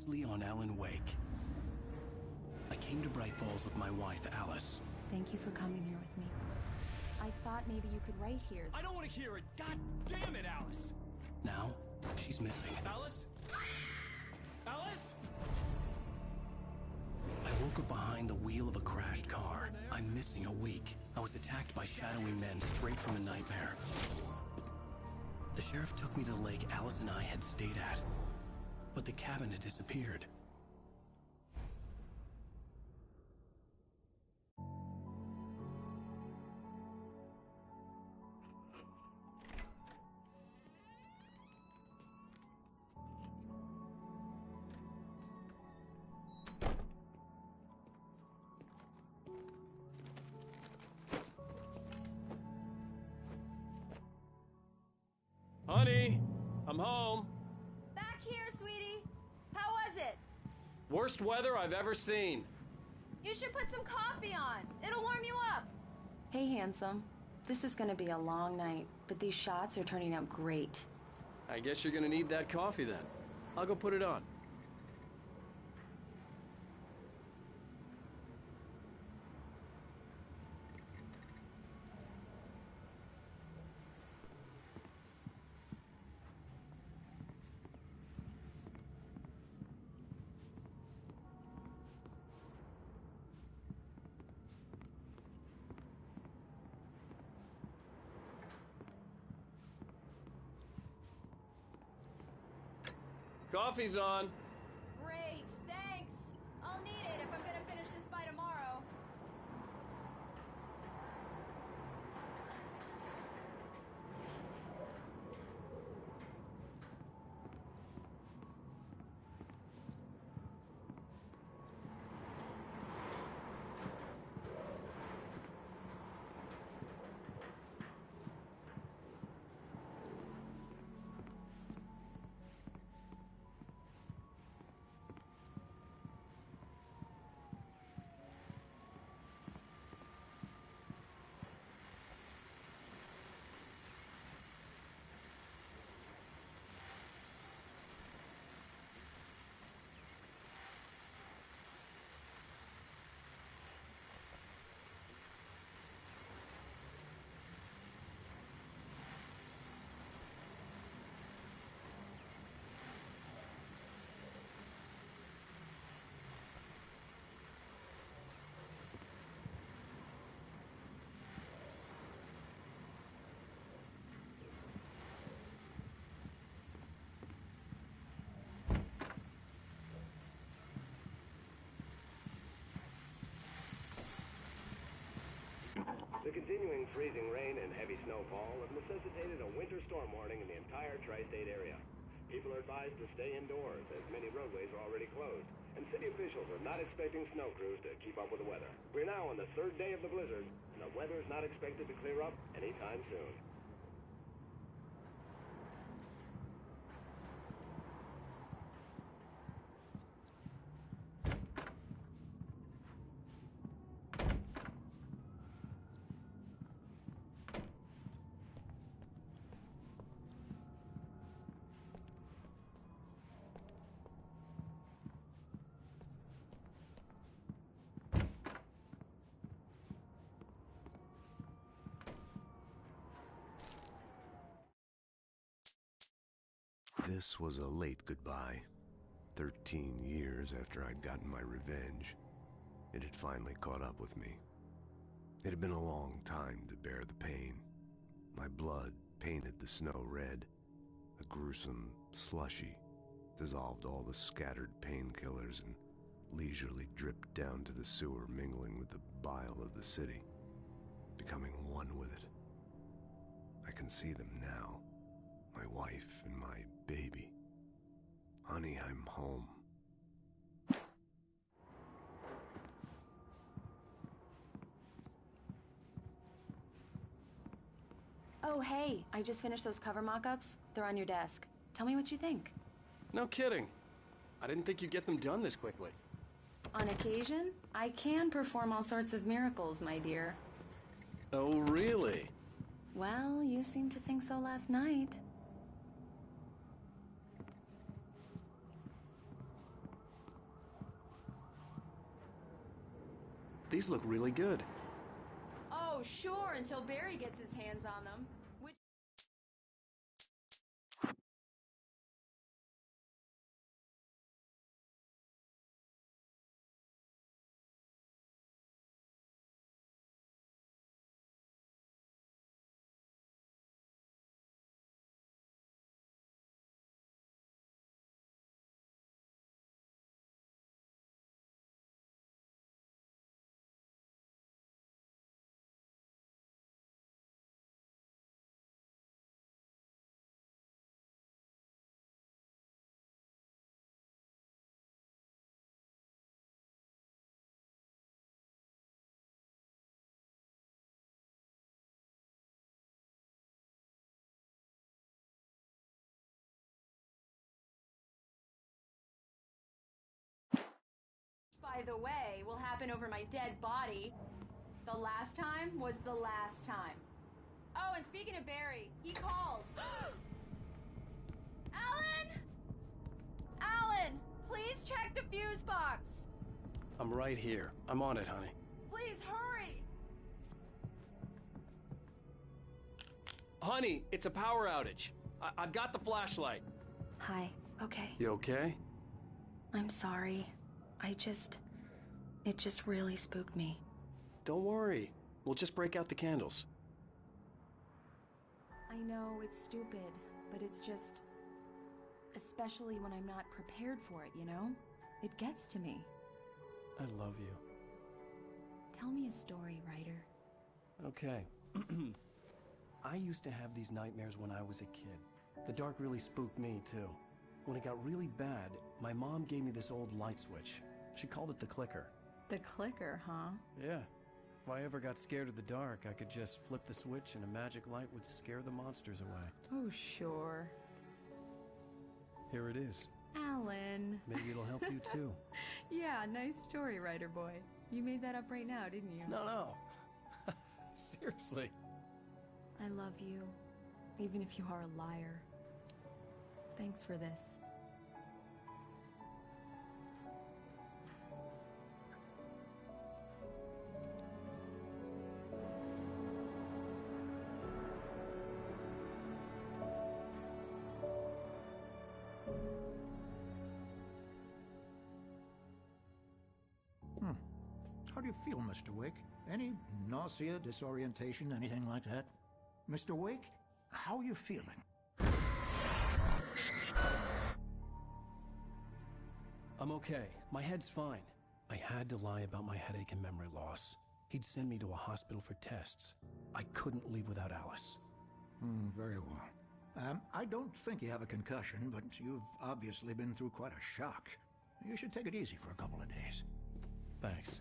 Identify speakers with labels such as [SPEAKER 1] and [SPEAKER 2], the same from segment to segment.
[SPEAKER 1] Leon Allen Wake. I came to Bright Falls with my wife, Alice.
[SPEAKER 2] Thank you for coming here with me. I thought maybe you could write here.
[SPEAKER 3] I don't want to hear it! God damn it, Alice!
[SPEAKER 1] Now, she's missing.
[SPEAKER 3] Alice? Alice?
[SPEAKER 1] I woke up behind the wheel of a crashed car. I'm missing a week. I was attacked by shadowy men straight from a nightmare. The sheriff took me to the lake Alice and I had stayed at, but the cabin had disappeared.
[SPEAKER 3] Honey, I'm home.
[SPEAKER 2] Back here, sweetie. How was it?
[SPEAKER 3] Worst weather I've ever seen.
[SPEAKER 2] You should put some coffee on. It'll warm you up. Hey, handsome. This is gonna be a long night, but these shots are turning out great.
[SPEAKER 3] I guess you're gonna need that coffee then. I'll go put it on. Coffee's on.
[SPEAKER 2] Great, thanks. I'll need it if I'm gonna finish this by tomorrow.
[SPEAKER 4] The continuing freezing rain and heavy snowfall have necessitated a winter storm warning in the entire tri-state area. People are advised to stay indoors as many roadways are already closed, and city officials are not expecting snow crews to keep up with the weather. We're now on the third day of the blizzard, and the weather is not expected to clear up anytime soon.
[SPEAKER 5] This was a late goodbye. 13 years after I'd gotten my revenge, it had finally caught up with me. It had been a long time to bear the pain. My blood painted the snow red. A gruesome slushy dissolved all the scattered painkillers and leisurely dripped down to the sewer, mingling with the bile of the city, becoming one with it. I can see them now. My wife and my baby. Honey, I'm home.
[SPEAKER 2] Oh, hey, I just finished those cover mock-ups. They're on your desk. Tell me what you think.
[SPEAKER 3] No kidding. I didn't think you'd get them done this quickly.
[SPEAKER 2] On occasion, I can perform all sorts of miracles, my dear.
[SPEAKER 3] Oh, really?
[SPEAKER 2] Well, you seemed to think so last night.
[SPEAKER 3] These look really good.
[SPEAKER 2] Oh, sure, until Barry gets his hands on them. Which... By the way, will happen over my dead body. The last time was the last time. Oh, and speaking of Barry, he called. Alan! Alan, please check the fuse box.
[SPEAKER 3] I'm right here. I'm on it, honey.
[SPEAKER 2] Please hurry.
[SPEAKER 3] Honey, it's a power outage. I've got the flashlight.
[SPEAKER 2] Hi, okay.
[SPEAKER 3] You okay?
[SPEAKER 2] I'm sorry. It just really spooked me.
[SPEAKER 3] Don't worry. We'll just break out the candles.
[SPEAKER 2] I know it's stupid, but it's just... especially when I'm not prepared for it, you know? It gets to me.
[SPEAKER 3] I love you.
[SPEAKER 2] Tell me a story, writer.
[SPEAKER 3] Okay. I used to have these nightmares when I was a kid. The dark really spooked me, too. When it got really bad, my mom gave me this old light switch. She called it the clicker.
[SPEAKER 2] The clicker, huh?
[SPEAKER 3] Yeah. If I ever got scared of the dark, I could just flip the switch and a magic light would scare the monsters away.
[SPEAKER 2] Oh, sure.
[SPEAKER 3] Here it is.
[SPEAKER 2] Alan.
[SPEAKER 3] Maybe it'll help you, too.
[SPEAKER 2] Yeah, nice story, writer boy. You made that up right now, didn't you?
[SPEAKER 3] No. Seriously.
[SPEAKER 2] I love you, even if you are a liar. Thanks for this.
[SPEAKER 6] How do you feel, Mr. Wake? Any nausea, disorientation, anything like that? Mr. Wake, how are you feeling?
[SPEAKER 3] I'm okay. My head's fine. I had to lie about my headache and memory loss. He'd send me to a hospital for tests. I couldn't leave without Alice.
[SPEAKER 6] Very well. I don't think you have a concussion, but you've obviously been through quite a shock. You should take it easy for a couple of days.
[SPEAKER 3] Thanks.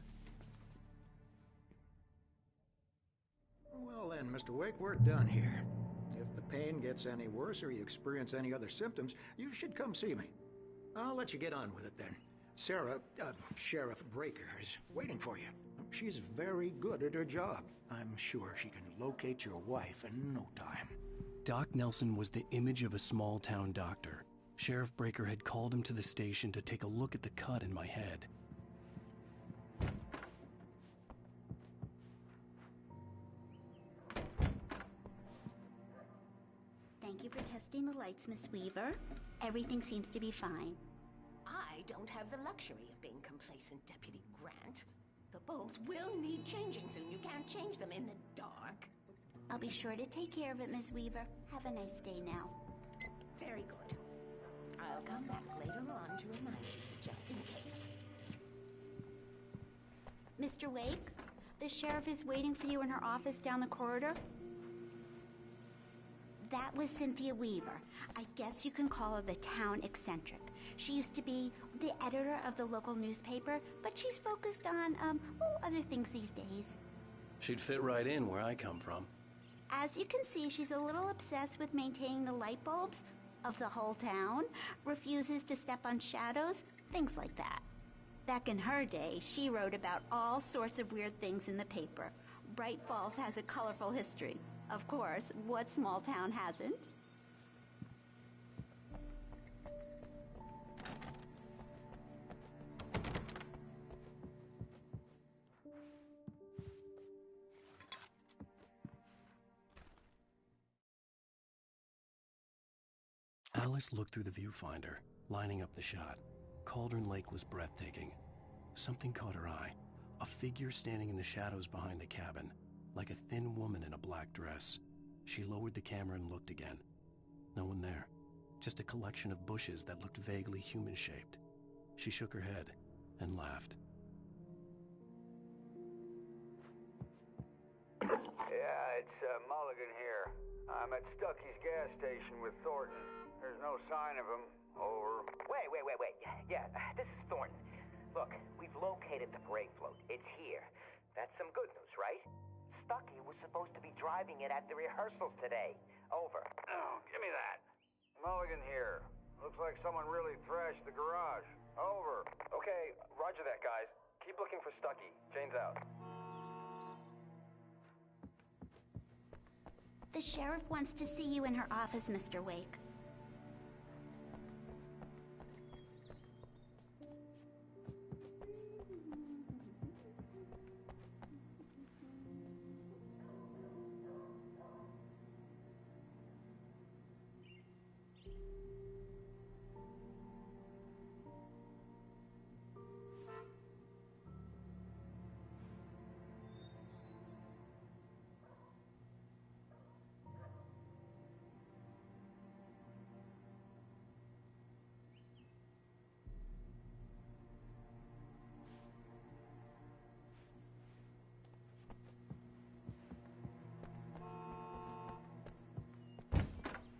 [SPEAKER 6] Well then, Mr. Wake, we're done here. If the pain gets any worse or you experience any other symptoms, you should come see me. I'll let you get on with it then. Sarah, Sheriff Breaker, is waiting for you. She's very good at her job. I'm sure she can locate your wife in no time.
[SPEAKER 1] Doc Nelson was the image of a small-town doctor. Sheriff Breaker had called him to the station to take a look at the cut in my head.
[SPEAKER 7] Thank you for testing the lights, Miss Weaver. Everything seems to be fine.
[SPEAKER 8] I don't have the luxury of being complacent, Deputy Grant. The bulbs will need changing soon. You can't change them in the dark.
[SPEAKER 7] I'll be sure to take care of it, Miss Weaver. Have a nice day now.
[SPEAKER 8] Very good. I'll come back later on to remind you, just in case.
[SPEAKER 7] Mr. Wake, the sheriff is waiting for you in her office down the corridor. That was Cynthia Weaver. I guess you can call her the town eccentric. She used to be the editor of the local newspaper, but she's focused on, other things these days.
[SPEAKER 1] She'd fit right in where I come from.
[SPEAKER 7] As you can see, she's a little obsessed with maintaining the light bulbs of the whole town, refuses to step on shadows, things like that. Back in her day, she wrote about all sorts of weird things in the paper. Bright Falls has a colorful history. Of course, what small town hasn't?
[SPEAKER 3] Alice looked through the viewfinder, lining up the shot. Cauldron Lake was breathtaking. Something caught her eye. A figure standing in the shadows behind the cabin, like a thin woman in a black dress. She lowered the camera and looked again. No one there. Just a collection of bushes that looked vaguely human-shaped. She shook her head and laughed.
[SPEAKER 9] Yeah, it's Mulligan here. I'm at Stucky's gas station with Thornton. There's no sign of him. Over.
[SPEAKER 10] Wait. Yeah, this is Thornton. Look, we've located the brake float. It's here. That's some good news, right? Stucky was supposed to be driving it at the rehearsals today. Over.
[SPEAKER 9] Oh, give me that. Mulligan here. Looks like someone really thrashed the garage. Over.
[SPEAKER 10] Okay, roger that, guys. Keep looking for Stucky. Jane's out.
[SPEAKER 7] The sheriff wants to see you in her office, Mr. Wake.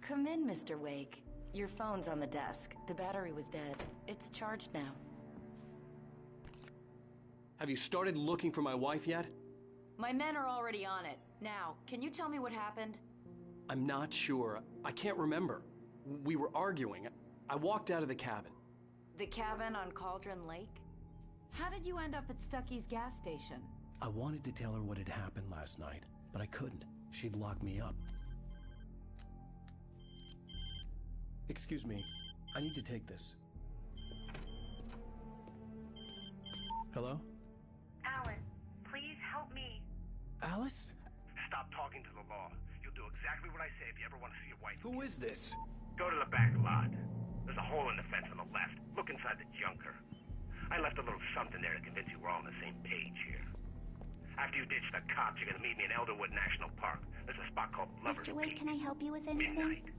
[SPEAKER 2] Come in, Mr. Wake. Your phone's on the desk. The battery was dead. It's charged now.
[SPEAKER 3] Have you started looking for my wife yet?
[SPEAKER 2] My men are already on it. Now, can you tell me what happened?
[SPEAKER 3] I'm not sure. I can't remember. We were arguing. I walked out of the cabin.
[SPEAKER 2] The cabin on Cauldron Lake? How did you end up at Stucky's gas station?
[SPEAKER 3] I wanted to tell her what had happened last night, but I couldn't. She'd lock me up. Excuse me. I need to take this. Hello?
[SPEAKER 11] Alan, please help me.
[SPEAKER 3] Alice?
[SPEAKER 12] Stop talking to the law. You'll do exactly what I say if you ever want to see your wife.
[SPEAKER 3] Who is this?
[SPEAKER 12] Go to the back lot. There's a hole in the fence on the left. Look inside the junker. I left a little something there to convince you we're all on the same page here. After you ditch the cops, you're gonna meet me in Elderwood National Park. There's a spot called Lover's
[SPEAKER 7] Mr. Wade,
[SPEAKER 12] Peak.
[SPEAKER 7] can I help you with anything?
[SPEAKER 12] Midnight.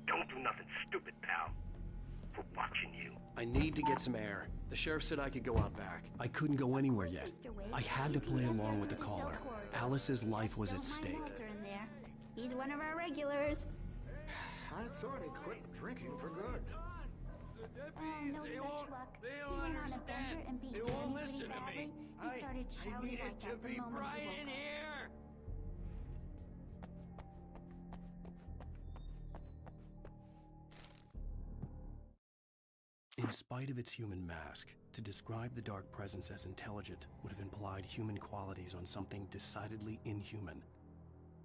[SPEAKER 12] Don't do nothing stupid, pal. We're watching you.
[SPEAKER 3] I need to get some air. The sheriff said I could go out back. I couldn't go anywhere yet. I had to play along with the caller. Alice's life was at stake.
[SPEAKER 7] Walter in there. He's one of our regulars.
[SPEAKER 6] I thought he quit drinking for good.
[SPEAKER 7] No such luck. He went on a bender and beat Danny pretty badly. He started shouting like that the moment he woke up.
[SPEAKER 3] In spite of its human mask, to describe the dark presence as intelligent would have implied human qualities on something decidedly inhuman.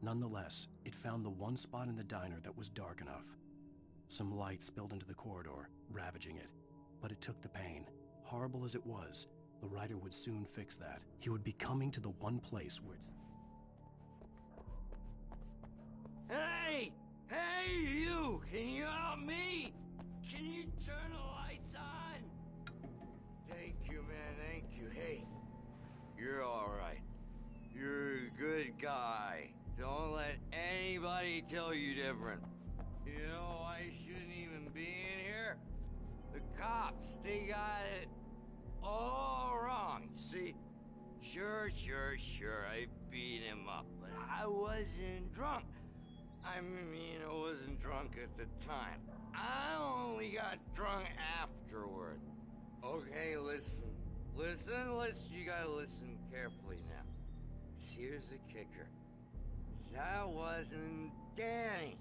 [SPEAKER 3] Nonetheless, it found the one spot in the diner that was dark enough. Some light spilled into the corridor, ravaging it. But it took the pain. Horrible as it was, the writer would soon fix that. He would be coming to the one place where it's...
[SPEAKER 13] Hey! Hey, you! Can you help me? Can you turn the lights on? Thank you, man, thank you. Hey, you're alright. You're a good guy. Don't let anybody tell you different. You know, I shouldn't even be in here. The cops, they got it all wrong, see? Sure, I beat him up, but I wasn't drunk. I mean, I wasn't drunk at the time. I only got drunk afterward. Okay, listen. You gotta listen carefully now. Here's the kicker. That wasn't Danny.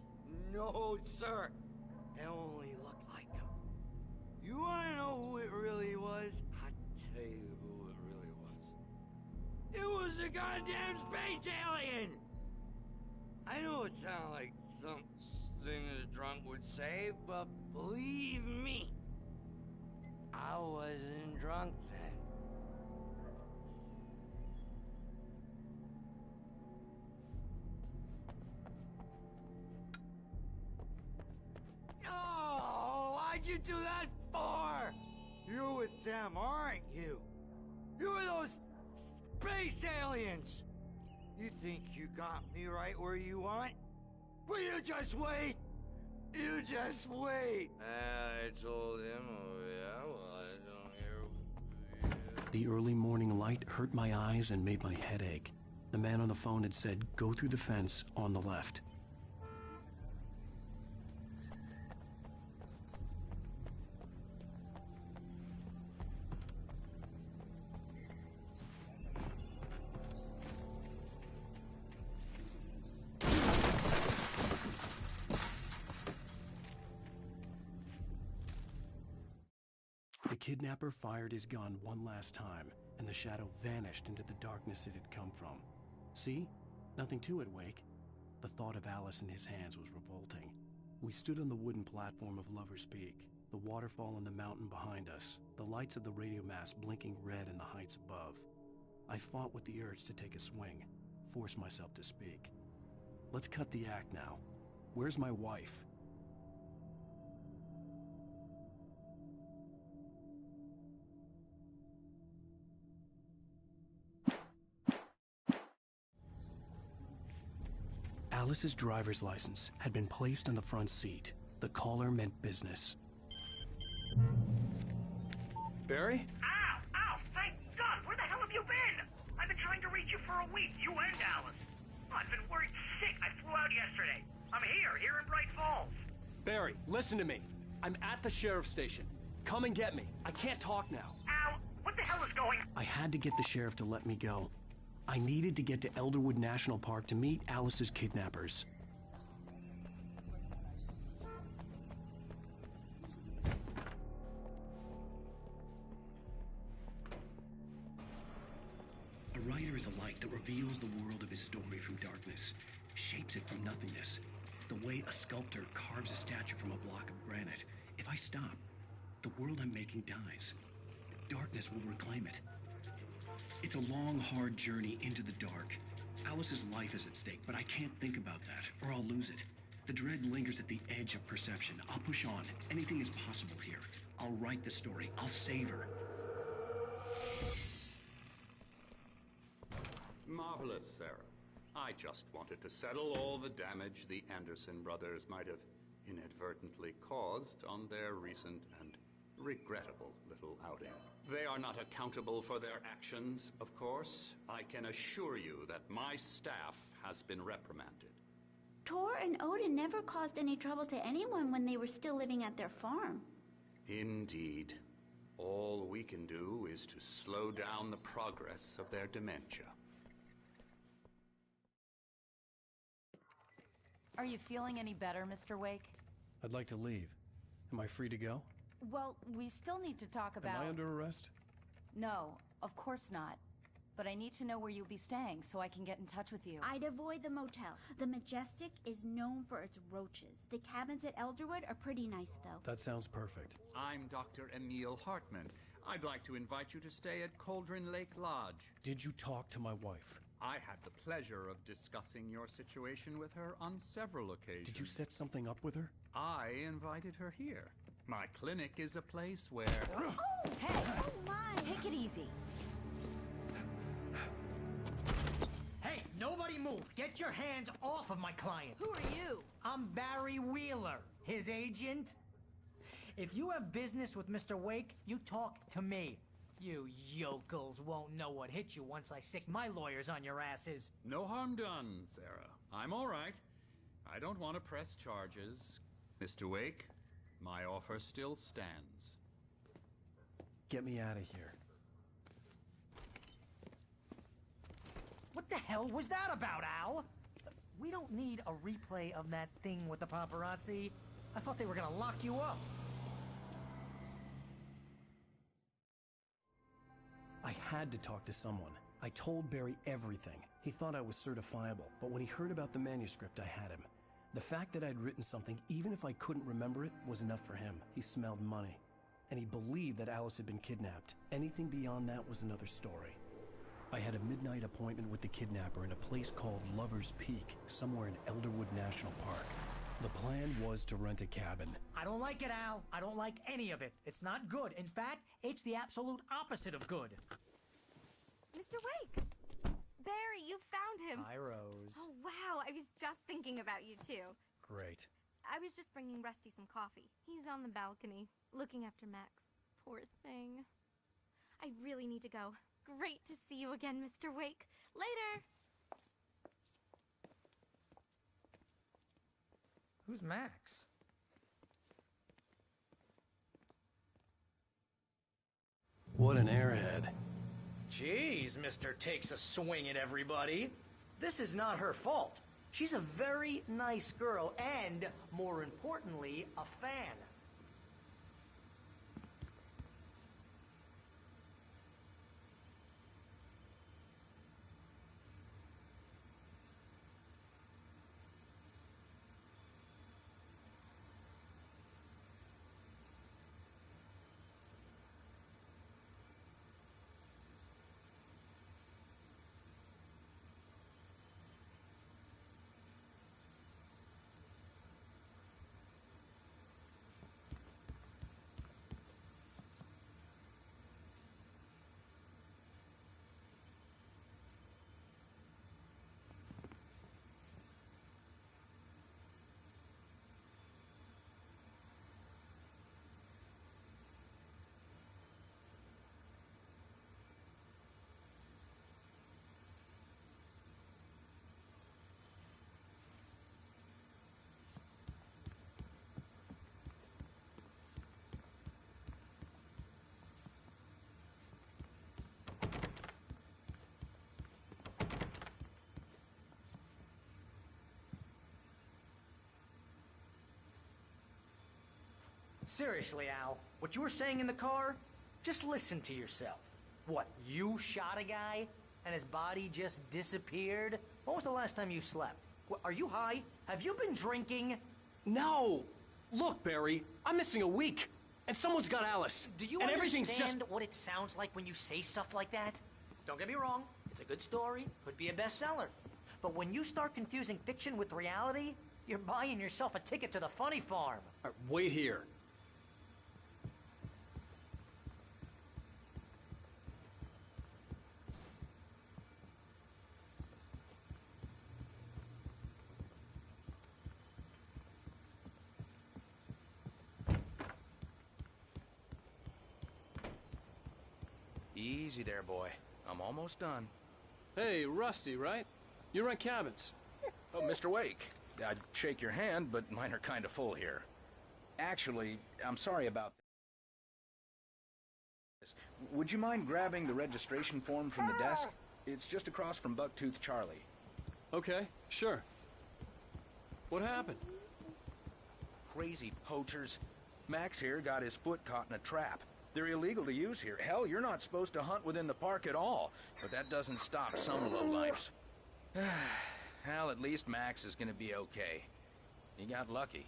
[SPEAKER 13] No, sir. It only looked like him. You wanna know who it really was? I'll tell you who it really was. It was a goddamn space alien! I know it sounds like something that a drunk would say, but believe me, I wasn't drunk then. Oh, Why'd you do that for? You're with them, aren't you? You're those space aliens! You think you got me right where you want? Will you just wait? You just wait! I told him, oh yeah, well, I don't hear...
[SPEAKER 3] The early morning light hurt my eyes and made my head ache. The man on the phone had said, go through the fence on the left. The kidnapper fired his gun one last time, and the shadow vanished into the darkness it had come from. See? Nothing to it, Wake. The thought of Alice in his hands was revolting. We stood on the wooden platform of Lover's Peak, the waterfall on the mountain behind us, the lights of the radio mast blinking red in the heights above. I fought with the urge to take a swing, force myself to speak. Let's cut the act now. Where's my wife? Alice's driver's license had been placed on the front seat. The caller meant business. Barry?
[SPEAKER 12] Ow! Ow! Thank God! Where the hell have you been? I've been trying to reach you for a week, you and Alice. I've been worried sick. I flew out yesterday. I'm here in Bright Falls.
[SPEAKER 3] Barry, listen to me. I'm at the sheriff's station. Come and get me. I can't talk now.
[SPEAKER 12] Ow! What the hell is going on?
[SPEAKER 3] I had to get the sheriff to let me go. I needed to get to Elderwood National Park to meet Alice's kidnappers. A writer is a light that reveals the world of his story from darkness, shapes it from nothingness. The way a sculptor carves a statue from a block of granite. If I stop, the world I'm making dies. Darkness will reclaim it. It's a long, hard journey into the dark. Alice's life is at stake, but I can't think about that, or I'll lose it. The dread lingers at the edge of perception. I'll push on. Anything is possible here. I'll write the story. I'll save her.
[SPEAKER 14] Marvelous, Sarah. I just wanted to settle all the damage the Anderson brothers might have inadvertently caused on their recent and regrettable little outing. They are not accountable for their actions, of course. I can assure you that my staff has been reprimanded.
[SPEAKER 7] Tor and Odin never caused any trouble to anyone when they were still living at their farm.
[SPEAKER 14] Indeed. All we can do is to slow down the progress of their dementia.
[SPEAKER 15] Are you feeling any better, Mr. Wake?
[SPEAKER 3] I'd like to leave. Am I free to go?
[SPEAKER 15] Well, we still need to talk about...
[SPEAKER 3] Am I under arrest?
[SPEAKER 15] No, of course not. But I need to know where you'll be staying so I can get in touch with you.
[SPEAKER 7] I'd avoid the motel. The Majestic is known for its roaches. The cabins at Elderwood are pretty nice, though.
[SPEAKER 3] That sounds perfect.
[SPEAKER 14] I'm Dr. Emil Hartman. I'd like to invite you to stay at Cauldron Lake Lodge.
[SPEAKER 3] Did you talk to my wife?
[SPEAKER 14] I had the pleasure of discussing your situation with her on several occasions.
[SPEAKER 3] Did you set something up with her?
[SPEAKER 14] I invited her here. My clinic is a place where...
[SPEAKER 7] Oh, hey! Oh, my!
[SPEAKER 15] Take it easy.
[SPEAKER 16] Hey, nobody move! Get your hands off of my client!
[SPEAKER 15] Who are you?
[SPEAKER 16] I'm Barry Wheeler, his agent. If you have business with Mr. Wake, you talk to me. You yokels won't know what hit you once I sick my lawyers on your asses.
[SPEAKER 14] No harm done, Sarah. I'm all right. I don't want to press charges. Mr. Wake, my offer still stands.
[SPEAKER 3] Get me out of here.
[SPEAKER 16] What the hell was that about, Al? We don't need a replay of that thing with the paparazzi. I thought they were gonna lock you up.
[SPEAKER 3] I had to talk to someone. I told Barry everything. He thought I was certifiable, but when he heard about the manuscript, I had him. The fact that I'd written something, even if I couldn't remember it, was enough for him. He smelled money. And he believed that Alice had been kidnapped. Anything beyond that was another story. I had a midnight appointment with the kidnapper in a place called Lover's Peak, somewhere in Elderwood National Park. The plan was to rent a cabin.
[SPEAKER 16] I don't like it, Al. I don't like any of it. It's not good. In fact, it's the absolute opposite of good.
[SPEAKER 17] Mr. Wake! Barry, you found him.
[SPEAKER 3] Hi, Rose.
[SPEAKER 17] Oh, wow. I was just thinking about you, too.
[SPEAKER 3] Great.
[SPEAKER 17] I was just bringing Rusty some coffee. He's on the balcony, looking after Max. Poor thing. I really need to go. Great to see you again, Mr. Wake. Later!
[SPEAKER 16] Who's Max?
[SPEAKER 3] What an airhead.
[SPEAKER 16] Jeez, Mr. Takes a swing at everybody. This is not her fault. She's a very nice girl and, more importantly, a fan. Seriously, Al, what you were saying in the car, just listen to yourself. What, you shot a guy and his body just disappeared? When was the last time you slept? What, are you high? Have you been drinking?
[SPEAKER 3] No! Look, Barry, I'm missing a week, and someone's got Alice.
[SPEAKER 16] Do you
[SPEAKER 3] and
[SPEAKER 16] understand
[SPEAKER 3] everything's just...
[SPEAKER 16] what it sounds like when you say stuff like that? Don't get me wrong, it's a good story, could be a bestseller. But when you start confusing fiction with reality, you're buying yourself a ticket to the funny farm.
[SPEAKER 3] All right, wait here.
[SPEAKER 18] Easy there, boy. I'm almost done.
[SPEAKER 3] Hey, Rusty, right? You rent cabins.
[SPEAKER 18] Oh, Mr. Wake. I'd shake your hand, but mine are kind of full here. Actually, I'm sorry about this. Would you mind grabbing the registration form from the desk? It's just across from Bucktooth Charlie.
[SPEAKER 3] Okay, sure. What happened?
[SPEAKER 18] Crazy poachers. Max here got his foot caught in a trap. They're illegal to use here. Hell, you're not supposed to hunt within the park at all. But that doesn't stop some lowlifes. Well, at least Max is gonna be okay. He got lucky.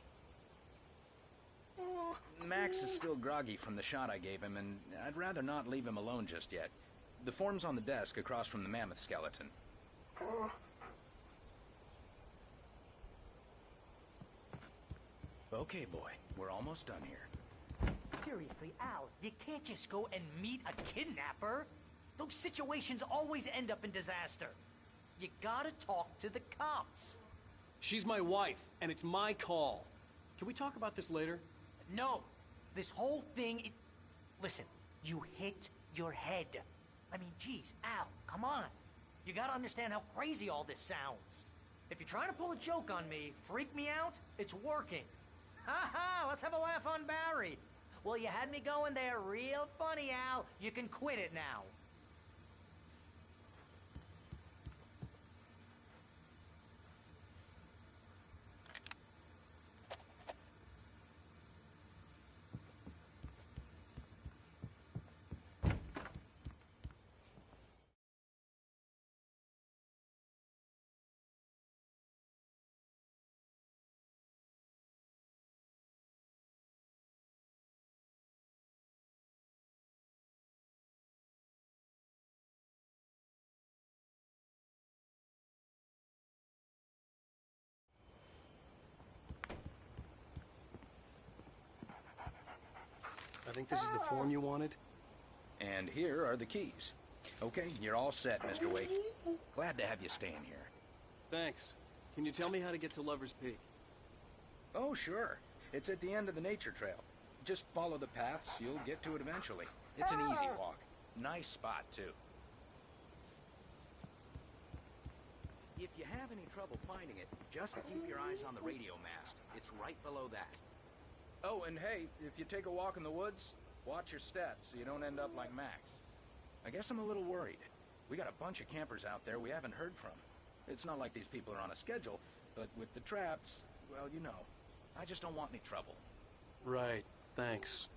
[SPEAKER 18] Max is still groggy from the shot I gave him, and I'd rather not leave him alone just yet. The form's on the desk across from the mammoth skeleton. Okay, boy. We're almost done here.
[SPEAKER 16] Seriously, Al, you can't just go and meet a kidnapper. Those situations always end up in disaster. You gotta talk to the cops.
[SPEAKER 3] She's my wife, and it's my call. Can we talk about this later?
[SPEAKER 16] No. This whole thing... Listen, you hit your head. I mean, geez, Al, come on. You gotta understand how crazy all this sounds. If you're trying to pull a joke on me, freak me out, it's working. Ha ha, let's have a laugh on Barry. Well, you had me going there real funny, Al. You can quit it now.
[SPEAKER 3] I think this is the form you wanted.
[SPEAKER 18] And here are the keys. Okay, you're all set, Mr. Wake. Glad to have you staying here.
[SPEAKER 3] Thanks. Can you tell me how to get to Lover's Peak?
[SPEAKER 18] Oh, sure. It's at the end of the nature trail. Just follow the paths, you'll get to it eventually. It's an easy walk. Nice spot, too. If you have any trouble finding it, just keep your eyes on the radio mast. It's right below that. Oh, and hey, if you take a walk in the woods, watch your steps so you don't end up like Max. I guess I'm a little worried. We got a bunch of campers out there we haven't heard from. It's not like these people are on a schedule, but with the traps, well, you know. I just don't want any trouble.
[SPEAKER 3] Right. Thanks.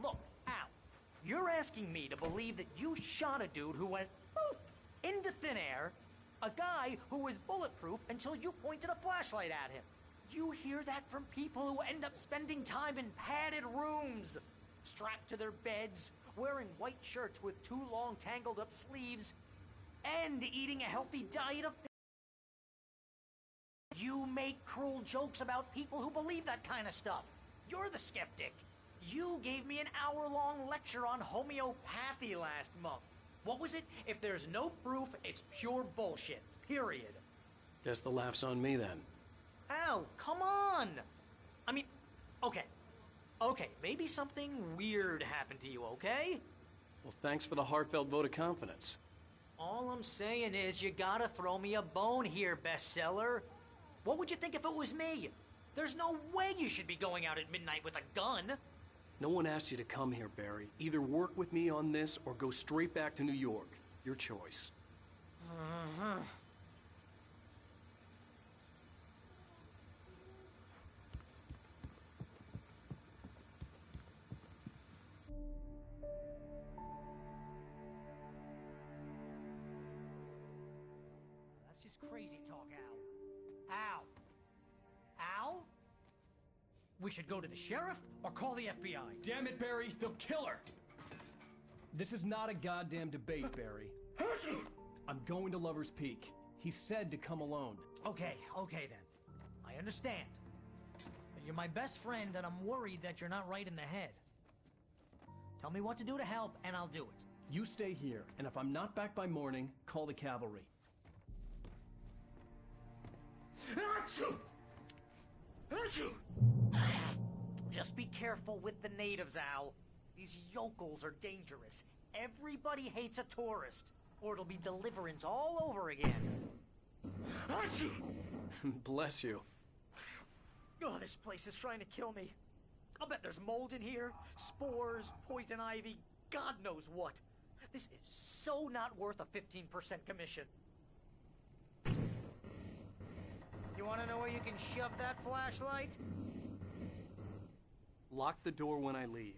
[SPEAKER 16] Look, Al, you're asking me to believe that you shot a dude who went poof into thin air, a guy who was bulletproof until you pointed a flashlight at him. You hear that from people who end up spending time in padded rooms, strapped to their beds, wearing white shirts with too long tangled up sleeves, and eating a healthy diet of... You make cruel jokes about people who believe that kind of stuff. You're the skeptic. You gave me an hour-long lecture on homeopathy last month. What was it? If there's no proof, it's pure bullshit. Period.
[SPEAKER 3] Guess the laugh's on me then.
[SPEAKER 16] Al, come on! I mean, okay. Okay, maybe something weird happened to you, okay?
[SPEAKER 3] Well, thanks for the heartfelt vote of confidence.
[SPEAKER 16] All I'm saying is you gotta throw me a bone here, bestseller. What would you think if it was me? There's no way you should be going out at midnight with a gun.
[SPEAKER 3] No one asked you to come here, Barry. Either work with me on this or go straight back to New York. Your choice.
[SPEAKER 16] That's just crazy talk, Al. Al! Al? We should go to the sheriff or call the FBI.
[SPEAKER 3] Damn it, Barry, they'll kill her! This is not a goddamn debate, Barry. I'm going to Lover's Peak. He said to come alone.
[SPEAKER 16] Okay then. I understand. You're my best friend and I'm worried that you're not right in the head. Tell me what to do to help and I'll do it.
[SPEAKER 3] You stay here, and if I'm not back by morning, call the cavalry.
[SPEAKER 16] Just be careful with the natives, Al. These yokels are dangerous. Everybody hates a tourist, or it'll be Deliverance all over again.
[SPEAKER 3] Bless you.
[SPEAKER 16] Oh, this place is trying to kill me. I'll bet there's mold in here, spores, poison ivy, God knows what. This is so not worth a 15% commission. You want to know where you can shove that flashlight?
[SPEAKER 3] Lock the door when I leave.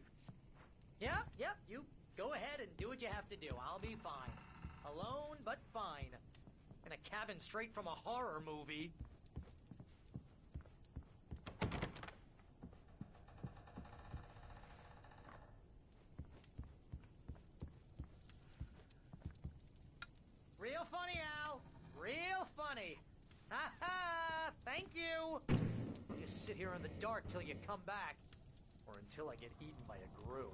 [SPEAKER 16] Yep, you go ahead and do what you have to do. I'll be fine. Alone, but fine. In a cabin straight from a horror movie. Real funny, Al. Real funny. Ha ha! Thank you! Just sit here in the dark till you come back. Or until I get eaten by a grue.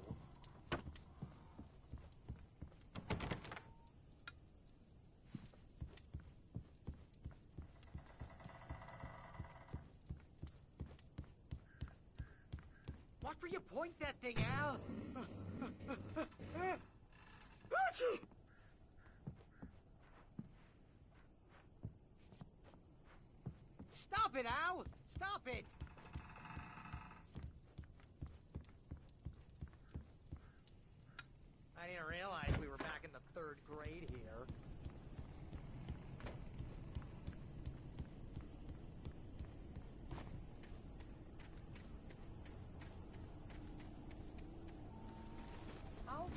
[SPEAKER 16] Watch where you point that thing, Al! Stop it, Al! Stop it! I didn't realize we were back in the 3rd grade here. I'll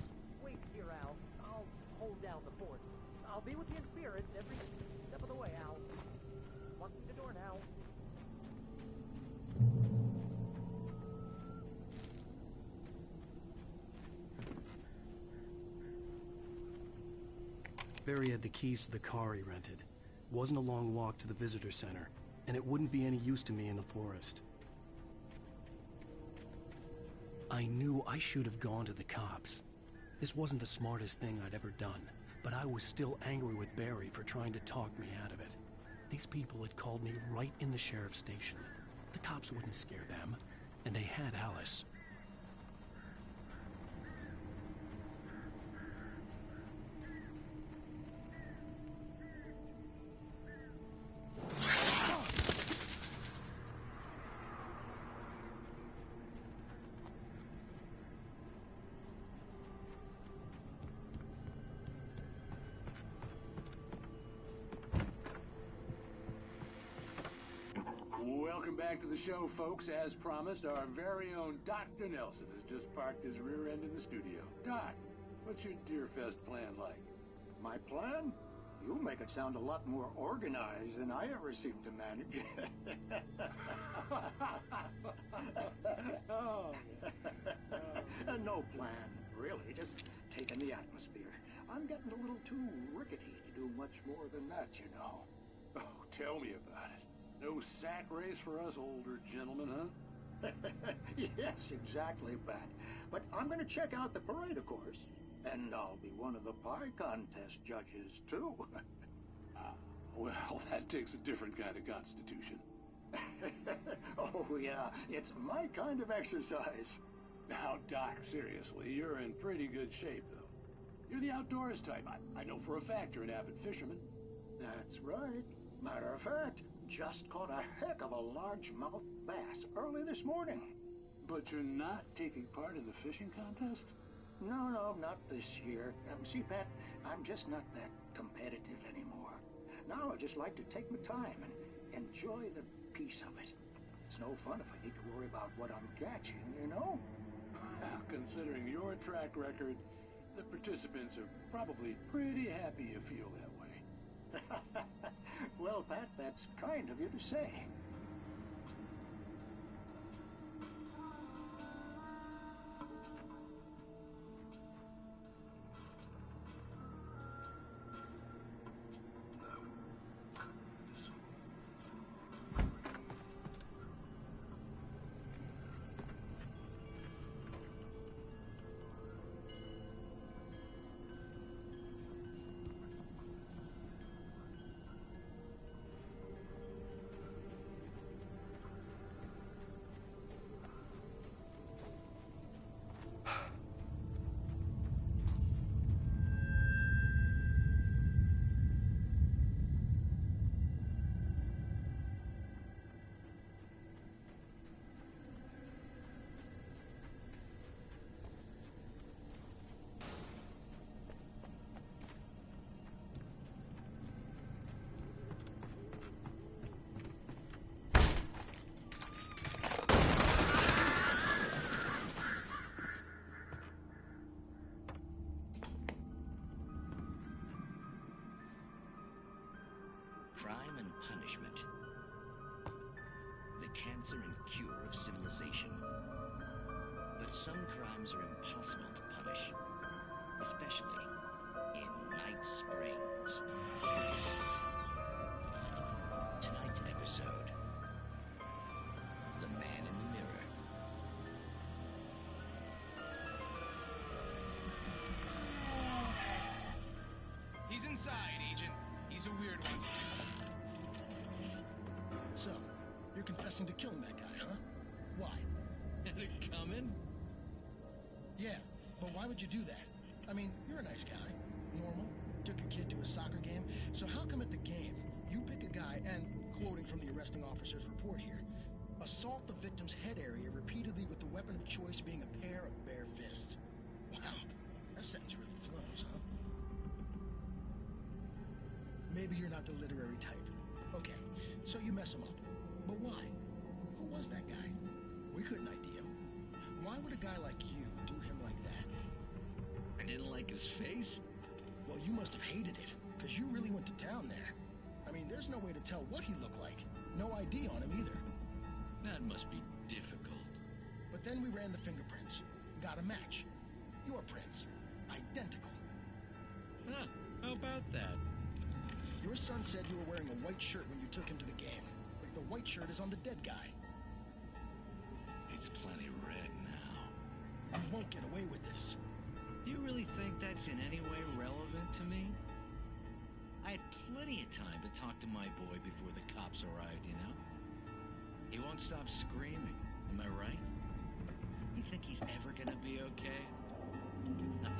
[SPEAKER 16] wait here, Al. I'll hold down the fort. I'll be with you in spirit every step of the way, Al. Walk through the door now.
[SPEAKER 3] Barry had the keys to the car he rented. It wasn't a long walk to the visitor center. and it wouldn't be any use to me in the forest. I knew I should have gone to the cops. This wasn't the smartest thing I'd ever done, but I was still angry with Barry for trying to talk me out of it. These people had called me right in the sheriff's station. The cops wouldn't scare them, and they had Alice.
[SPEAKER 19] Welcome back to the show, folks. As promised, our very own Dr. Nelson has just parked his rear end in the studio. Doc, what's your Deerfest plan like?
[SPEAKER 6] My plan? You make it sound a lot more organized than I ever seem to manage. No plan, really. Just taking the atmosphere. I'm getting a little too rickety to do much more than that, you know.
[SPEAKER 19] Oh, tell me about it. No sack race for us older gentlemen, huh?
[SPEAKER 6] Yes, exactly, Pat. But I'm going to check out the parade, of course. And I'll be one of the pie contest judges, too.
[SPEAKER 19] Well, that takes a different kind of constitution.
[SPEAKER 6] Oh, yeah. It's my kind of exercise.
[SPEAKER 19] Now, Doc, seriously, you're in pretty good shape, though. You're the outdoors type. I know for a fact you're an avid fisherman.
[SPEAKER 6] That's right. Matter of fact, just caught a heck of a largemouth bass early this morning.
[SPEAKER 19] But you're not taking part in the fishing contest?
[SPEAKER 6] No, not this year. See, Pat, I'm just not that competitive anymore. Now I just like to take my time and enjoy the peace of it. It's no fun if I need to worry about what I'm catching, you know?
[SPEAKER 19] Considering your track record, the participants are probably pretty happy you feel that way.
[SPEAKER 6] Well, Pat, that's kind of you to say.
[SPEAKER 20] Crime and punishment. The cancer and cure of civilization. But some crimes are impossible to punish, especially in Night Springs. Tonight's episode, The Man in the Mirror.
[SPEAKER 21] He's inside, Agent. He's a weird one.
[SPEAKER 22] So, you're confessing to killing that guy, huh? Why?
[SPEAKER 21] Had it coming?
[SPEAKER 22] Yeah, but why would you do that? I mean, you're a nice guy. Normal. Took a kid to a soccer game. So how come at the game, you pick a guy and, quoting from the arresting officer's report here, assault the victim's head area repeatedly with the weapon of choice being a pair of bare fists? Wow, that sentence really flows, huh? Maybe you're not the literary type. Okay, so you mess him up. But why? Who was that guy? We couldn't ID him. Why would a guy like you do him like that?
[SPEAKER 20] I didn't like his face?
[SPEAKER 22] Well, you must have hated it, because you really went to town there. I mean, there's no way to tell what he looked like. No ID on him either.
[SPEAKER 20] That must be difficult.
[SPEAKER 22] But then we ran the fingerprints. Got a match. Your prints. Identical.
[SPEAKER 20] Huh, how about that?
[SPEAKER 22] Your son said you were wearing a white shirt when you took him to the game. the white shirt is on the dead guy.
[SPEAKER 20] It's plenty red now.
[SPEAKER 22] You won't get away with this.
[SPEAKER 20] Do you really think that's in any way relevant to me? I had plenty of time to talk to my boy before the cops arrived, you know? He won't stop screaming, am I right? You think he's ever gonna be okay?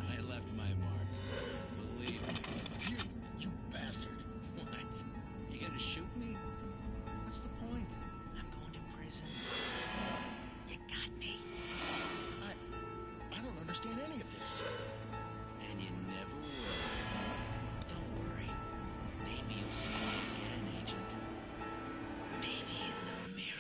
[SPEAKER 20] I left my mark. Believe me.
[SPEAKER 22] You bastard.
[SPEAKER 20] What? You gonna shoot me? What's the point? I'm going to prison. You got me.
[SPEAKER 22] I don't understand any of this.
[SPEAKER 20] And you never will. Don't worry. Maybe you'll see me again, Agent. Maybe in the mirror.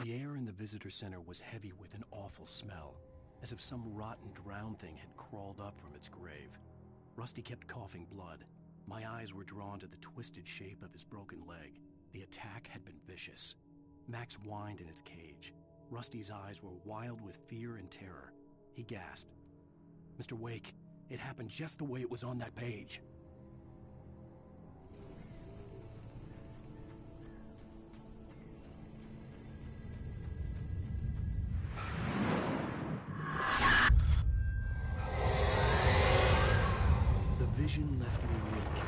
[SPEAKER 3] The air in the visitor center was heavy with an awful smell, as if some rotten drowned thing had crawled up from its grave. Rusty kept coughing blood. My eyes were drawn to the twisted shape of his broken leg. The attack had been vicious. Max whined in his cage. Rusty's eyes were wild with fear and terror. He gasped. "Mr. Wake, it happened just the way it was on that page." The vision left me weak.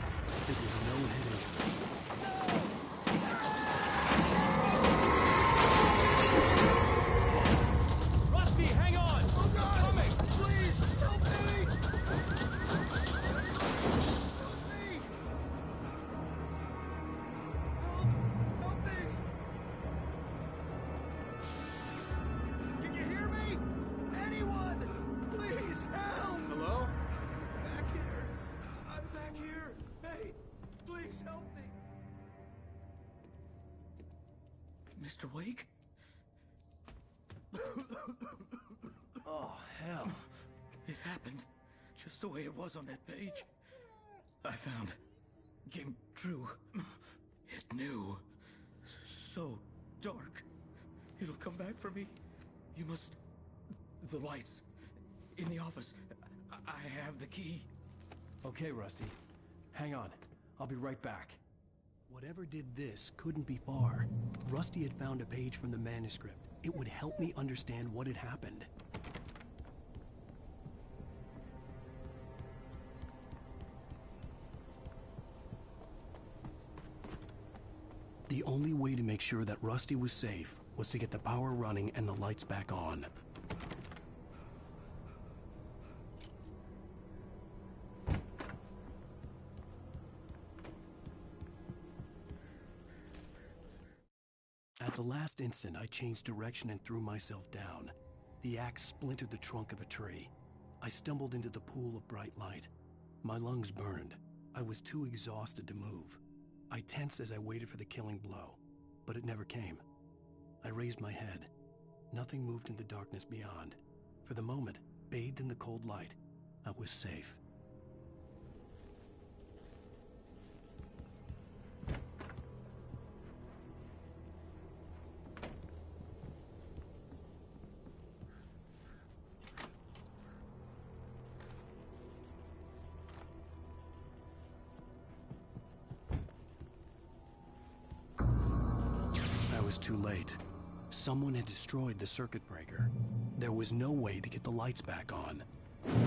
[SPEAKER 3] This was no head injury.
[SPEAKER 4] Rusty, hang on!
[SPEAKER 6] Oh God!
[SPEAKER 4] Coming!
[SPEAKER 6] Please, help me! Help me! Can you hear me? Anyone? Please help!
[SPEAKER 4] Hello?
[SPEAKER 6] Back here. I'm back here. Hey, please help me. Mr. Wake?
[SPEAKER 3] Oh, hell.
[SPEAKER 6] It happened just the way it was on that page. I found. Came true. It knew. So dark. It'll come back for me. You must. The lights. In the office. I have the key.
[SPEAKER 3] Okay, Rusty. Hang on. I'll be right back. Whatever did this couldn't be far. Rusty had found a page from the manuscript. It would help me understand what had happened. The only way to make sure that Rusty was safe was to get the power running and the lights back on. At the last instant, I changed direction and threw myself down. The axe splintered the trunk of a tree. I stumbled into the pool of bright light. My lungs burned. I was too exhausted to move. I tensed as I waited for the killing blow, but it never came. I raised my head. Nothing moved in the darkness beyond. For the moment, bathed in the cold light, I was safe. I was too late. Someone had destroyed the circuit breaker. There was no way to get the lights back on.
[SPEAKER 4] Rusty!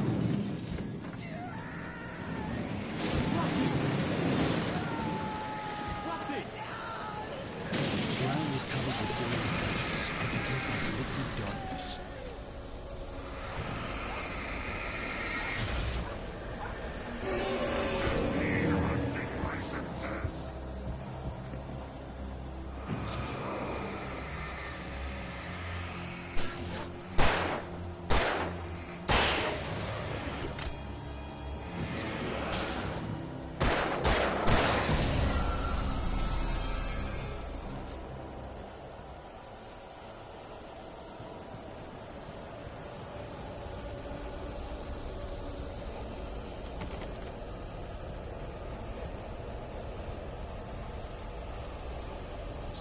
[SPEAKER 4] Rusty!
[SPEAKER 3] The ground was covered with glowing flames. It looked like liquid darkness.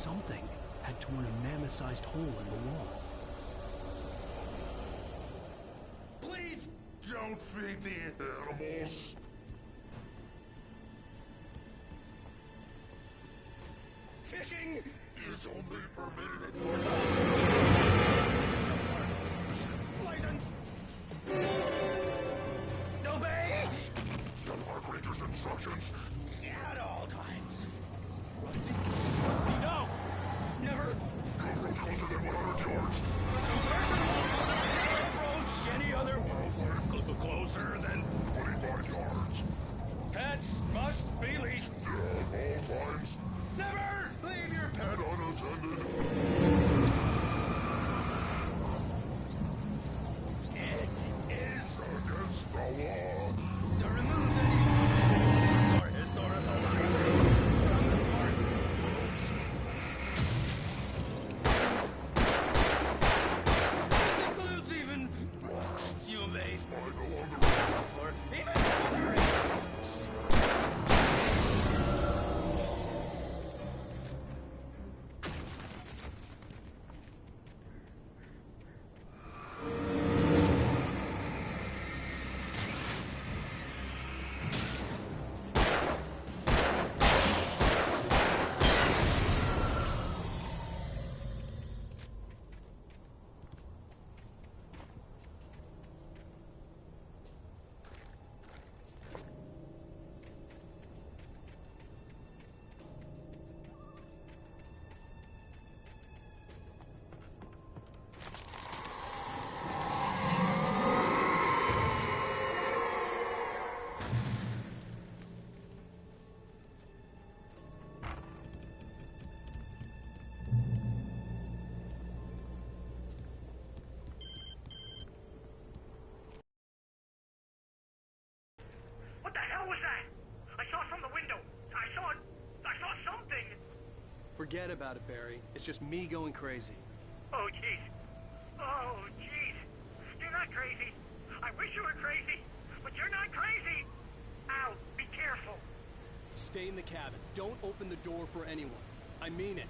[SPEAKER 3] Something had torn a mammoth-sized hole in the wall.
[SPEAKER 5] Please don't feed the animals.
[SPEAKER 13] Fishing
[SPEAKER 5] is only permitted for
[SPEAKER 13] license. Obey
[SPEAKER 5] the park ranger's instructions
[SPEAKER 13] at all times.
[SPEAKER 4] Rusty, no!
[SPEAKER 13] Never
[SPEAKER 5] approach closer than 100 yards.
[SPEAKER 13] Two persons. Never approach any other closer than
[SPEAKER 5] 25 yards.
[SPEAKER 13] Pets must be leashed.
[SPEAKER 5] At all times.
[SPEAKER 13] Never leave your
[SPEAKER 5] pet unattended.
[SPEAKER 13] It is
[SPEAKER 5] against the law
[SPEAKER 13] to remove any or historical items from the park. This includes even you may or even
[SPEAKER 12] What the hell was that? I saw from the window. I saw something.
[SPEAKER 3] Forget about it, Barry. It's just me going crazy.
[SPEAKER 12] Oh, jeez. Oh, jeez. You're not crazy. I wish you were crazy, but you're not crazy. Ow, be careful.
[SPEAKER 3] Stay in the cabin. Don't open the door for anyone. I mean it.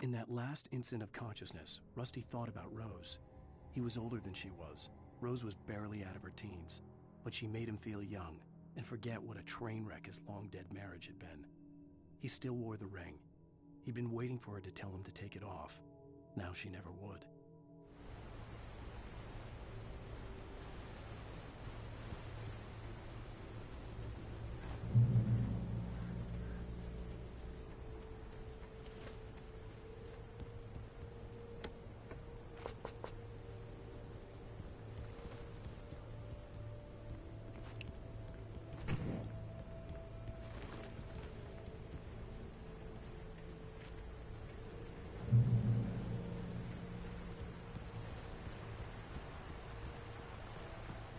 [SPEAKER 3] In that last instant of consciousness, Rusty thought about Rose. He was older than she was. Rose was barely out of her teens, but she made him feel young and forget what a train wreck his long-dead marriage had been. He still wore the ring. He'd been waiting for her to tell him to take it off. Now she never would.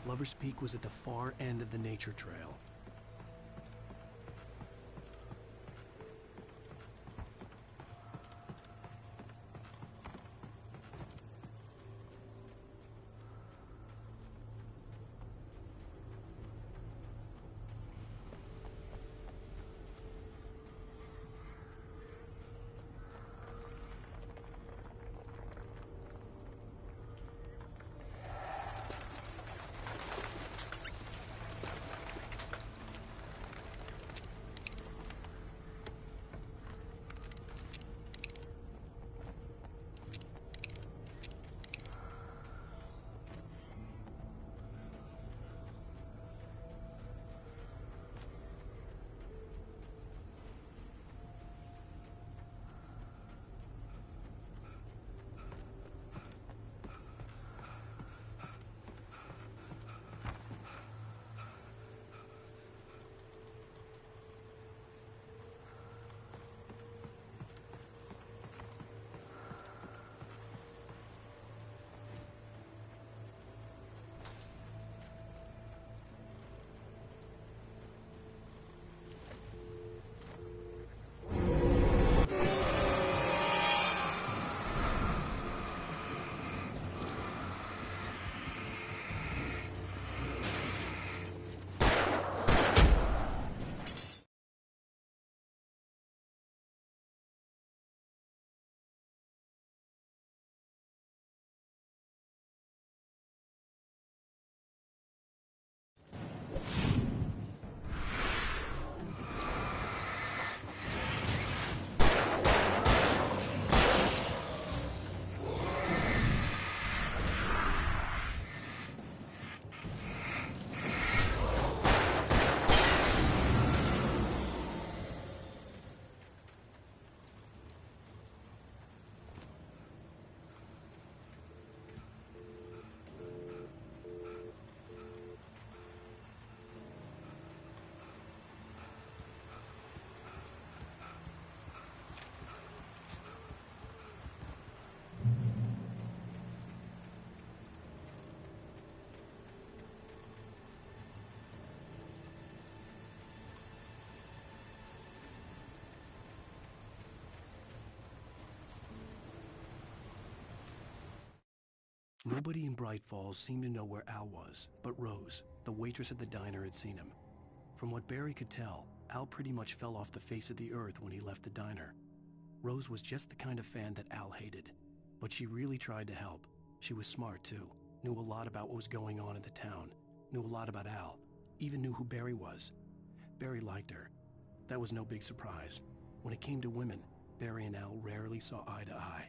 [SPEAKER 3] Lover's Peak was at the far end of the nature trail. Nobody in Bright Falls seemed to know where Al was, but Rose, the waitress at the diner, had seen him. From what Barry could tell, Al pretty much fell off the face of the earth when he left the diner. Rose was just the kind of fan that Al hated, but she really tried to help. She was smart too, knew a lot about what was going on in the town, knew a lot about Al, even knew who Barry was. Barry liked her. That was no big surprise. When it came to women, Barry and Al rarely saw eye to eye.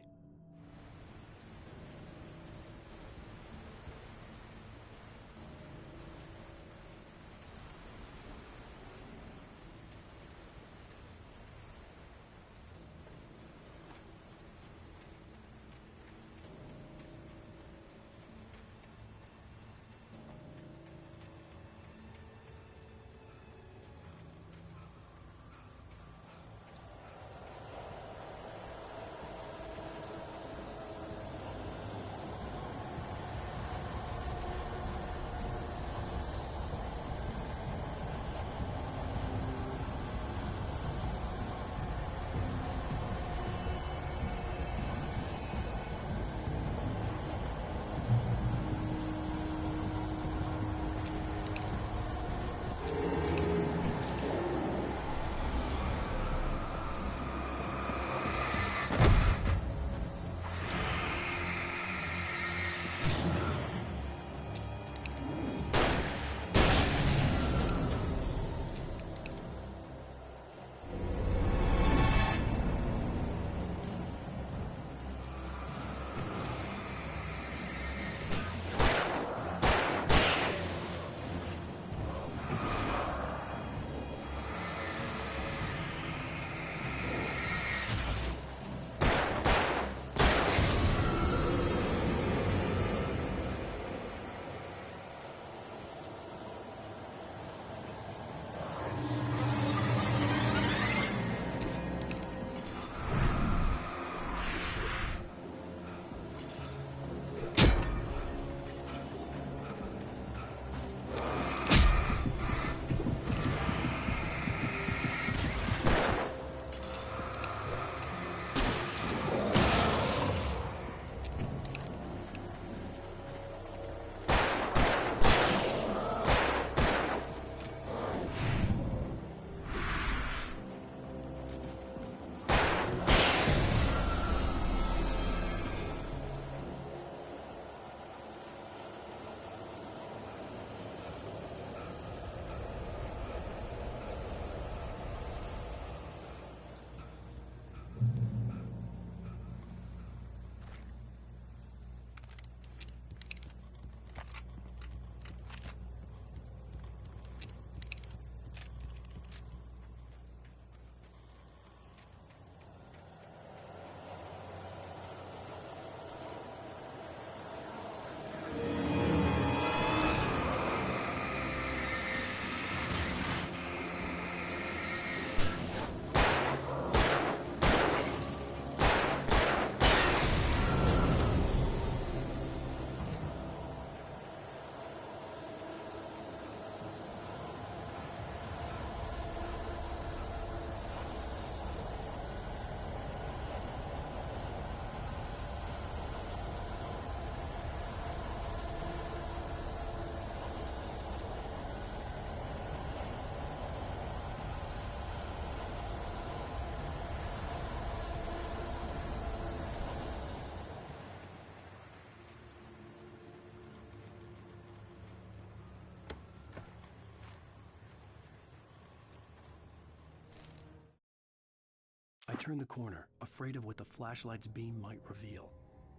[SPEAKER 3] I turned the corner, afraid of what the flashlight's beam might reveal.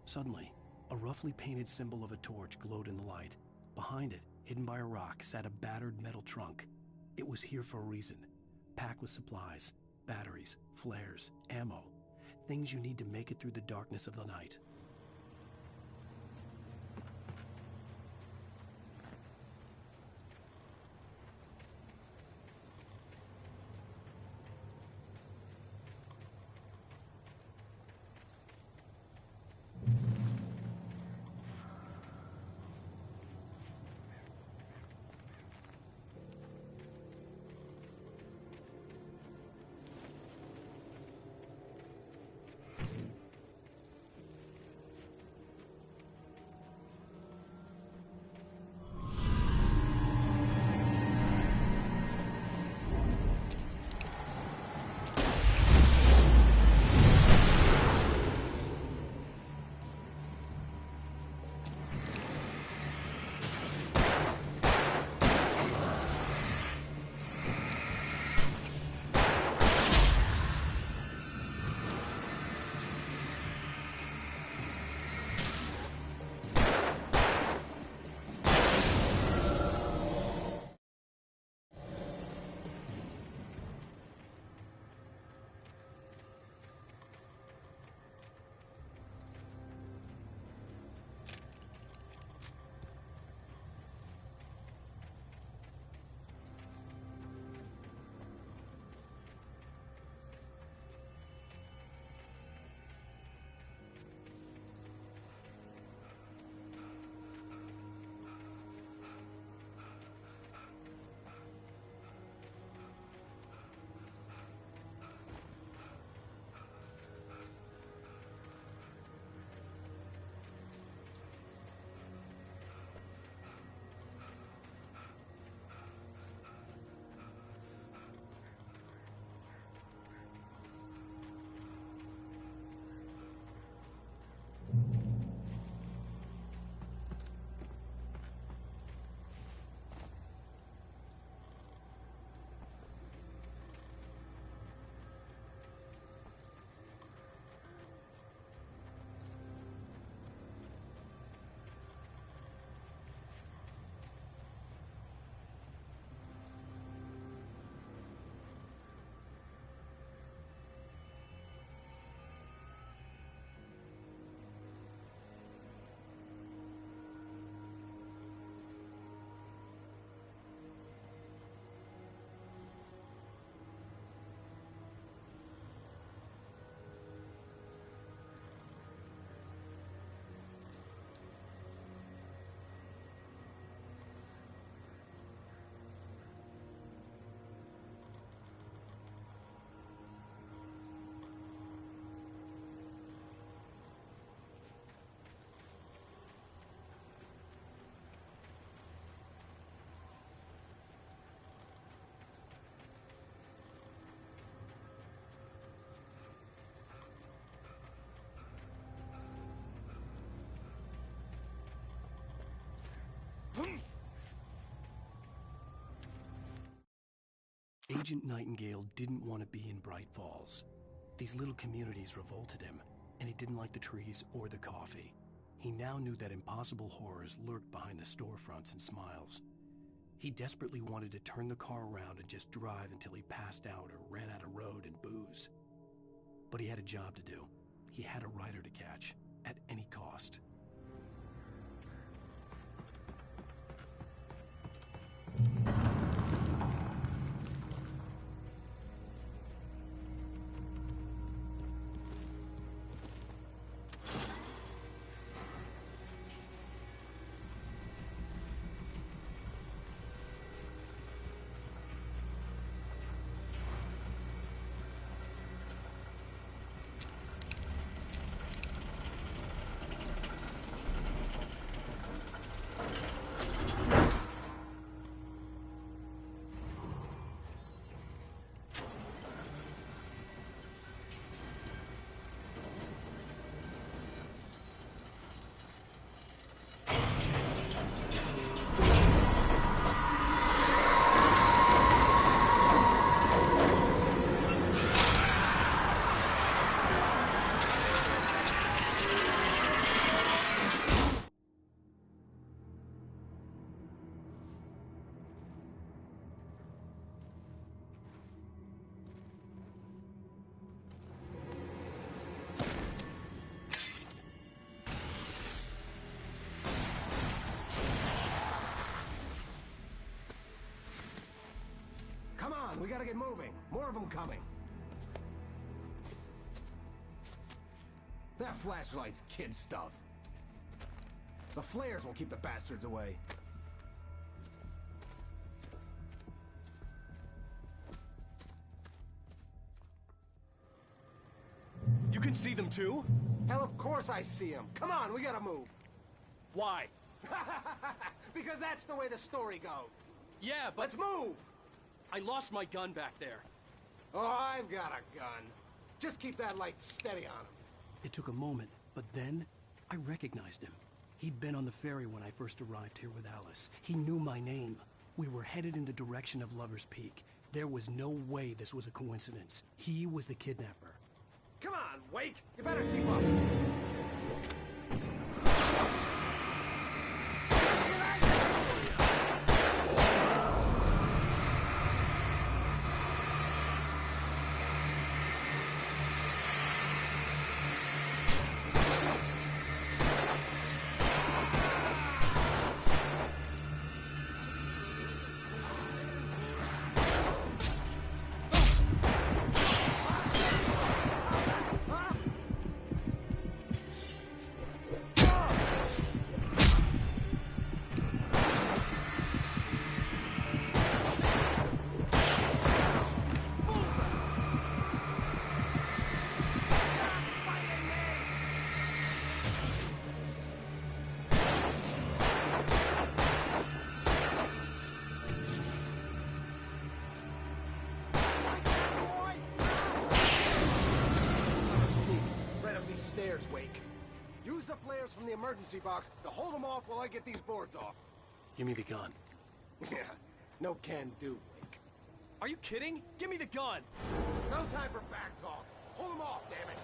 [SPEAKER 3] Suddenly, a roughly painted symbol of a torch glowed in the light. Behind it, hidden by a rock, sat a battered metal trunk. It was here for a reason. Packed with supplies, batteries, flares, ammo. Things you need to make it through the darkness of the night. Agent Nightingale didn't want to be in Bright Falls. These little communities revolted him, and he didn't like the trees or the coffee. He now knew that impossible horrors lurked behind the storefronts and smiles. He desperately wanted to turn the car around and just drive until he passed out or ran out of road and booze. But he had a job to do. He had a rider to catch, at any cost.
[SPEAKER 1] Come on, we gotta get moving. More of them coming. That flashlight's kid stuff. The flares will keep the bastards away.
[SPEAKER 3] You can see them too?
[SPEAKER 1] Hell, of course I see them. Come on, we gotta move.
[SPEAKER 3] Why?
[SPEAKER 1] Because that's the way the story goes.
[SPEAKER 3] Yeah, but...
[SPEAKER 1] Let's move!
[SPEAKER 3] I lost my gun back there.
[SPEAKER 1] Oh, I've got a gun. Just keep that light steady on him.
[SPEAKER 3] It took a moment, but then I recognized him. He'd been on the ferry when I first arrived here with Alice. He knew my name. We were headed in the direction of Lover's Peak. There was no way this was a coincidence. He was the kidnapper.
[SPEAKER 1] Come on, Wake! You better keep up. Stairs, Wake. Use the flares from the emergency box to hold them off while I get these boards off.
[SPEAKER 3] Give me the gun.
[SPEAKER 1] Yeah, no can do, Wake.
[SPEAKER 3] Are you kidding? Give me the gun!
[SPEAKER 1] No time for back talk. Hold them off, damn it!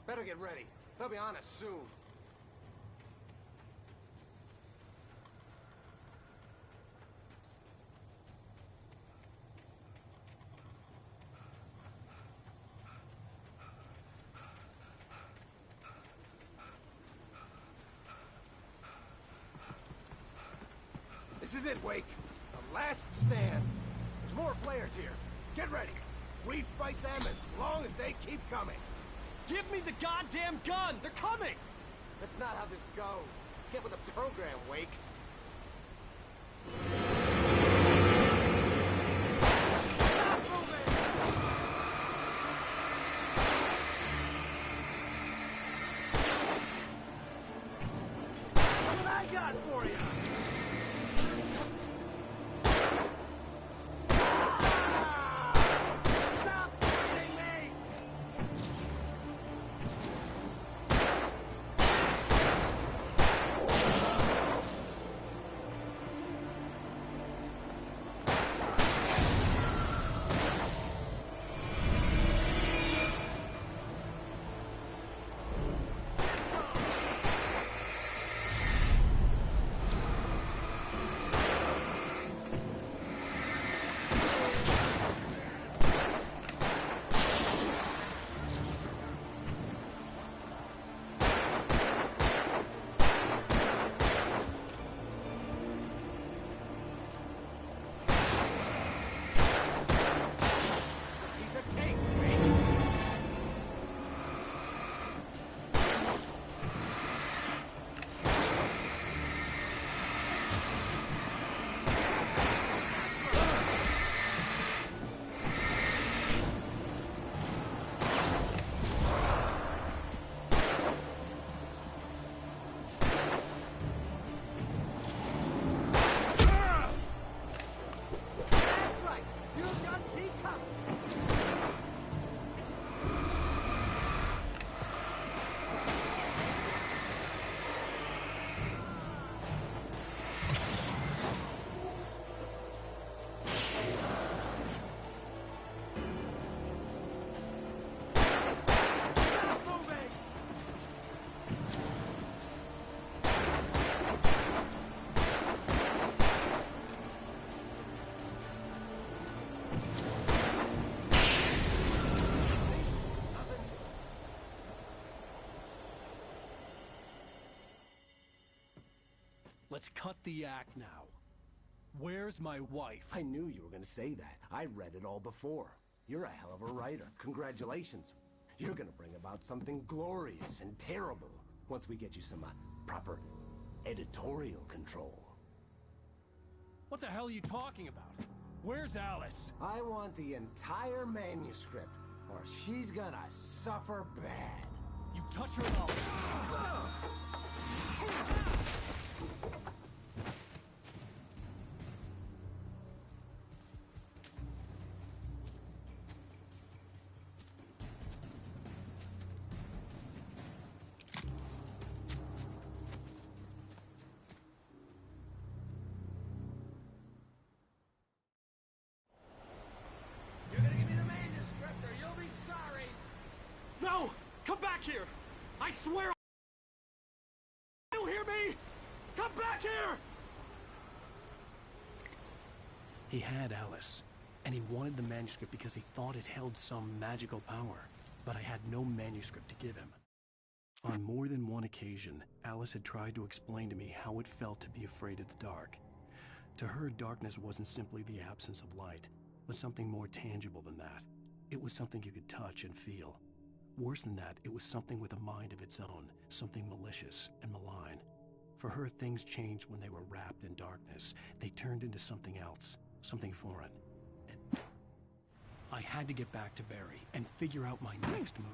[SPEAKER 1] Better get ready. They'll be on us soon. is it, Wake. The last stand. There's more flares here. Get ready. We fight them as long as they keep coming.
[SPEAKER 4] Give me the goddamn gun! They're coming!
[SPEAKER 1] That's not how this goes. Get with the program, Wake. Stop moving! That's what I got for you!
[SPEAKER 4] Let's cut the act now. Where's my wife?
[SPEAKER 1] I knew you were gonna say that. I read it all before. You're a hell of a writer. Congratulations. You're gonna bring about something glorious and terrible once we get you some proper editorial control.
[SPEAKER 4] What the hell are you talking about? Where's Alice?
[SPEAKER 1] I want the entire manuscript, or she's gonna suffer bad.
[SPEAKER 4] You touch her now. No! Come back here! I swear! You hear me? Come back here!
[SPEAKER 3] He had Alice, and he wanted the manuscript because he thought it held some magical power, but I had no manuscript to give him. On more than one occasion, Alice had tried to explain to me how it felt to be afraid of the dark. To her, darkness wasn't simply the absence of light, but something more tangible than that. It was something you could touch and feel. Worse than that, it was something with a mind of its own, something malicious and malign. For her, things changed when they were wrapped in darkness. They turned into something else, something foreign. And I had to get back to Barry and figure out my next move.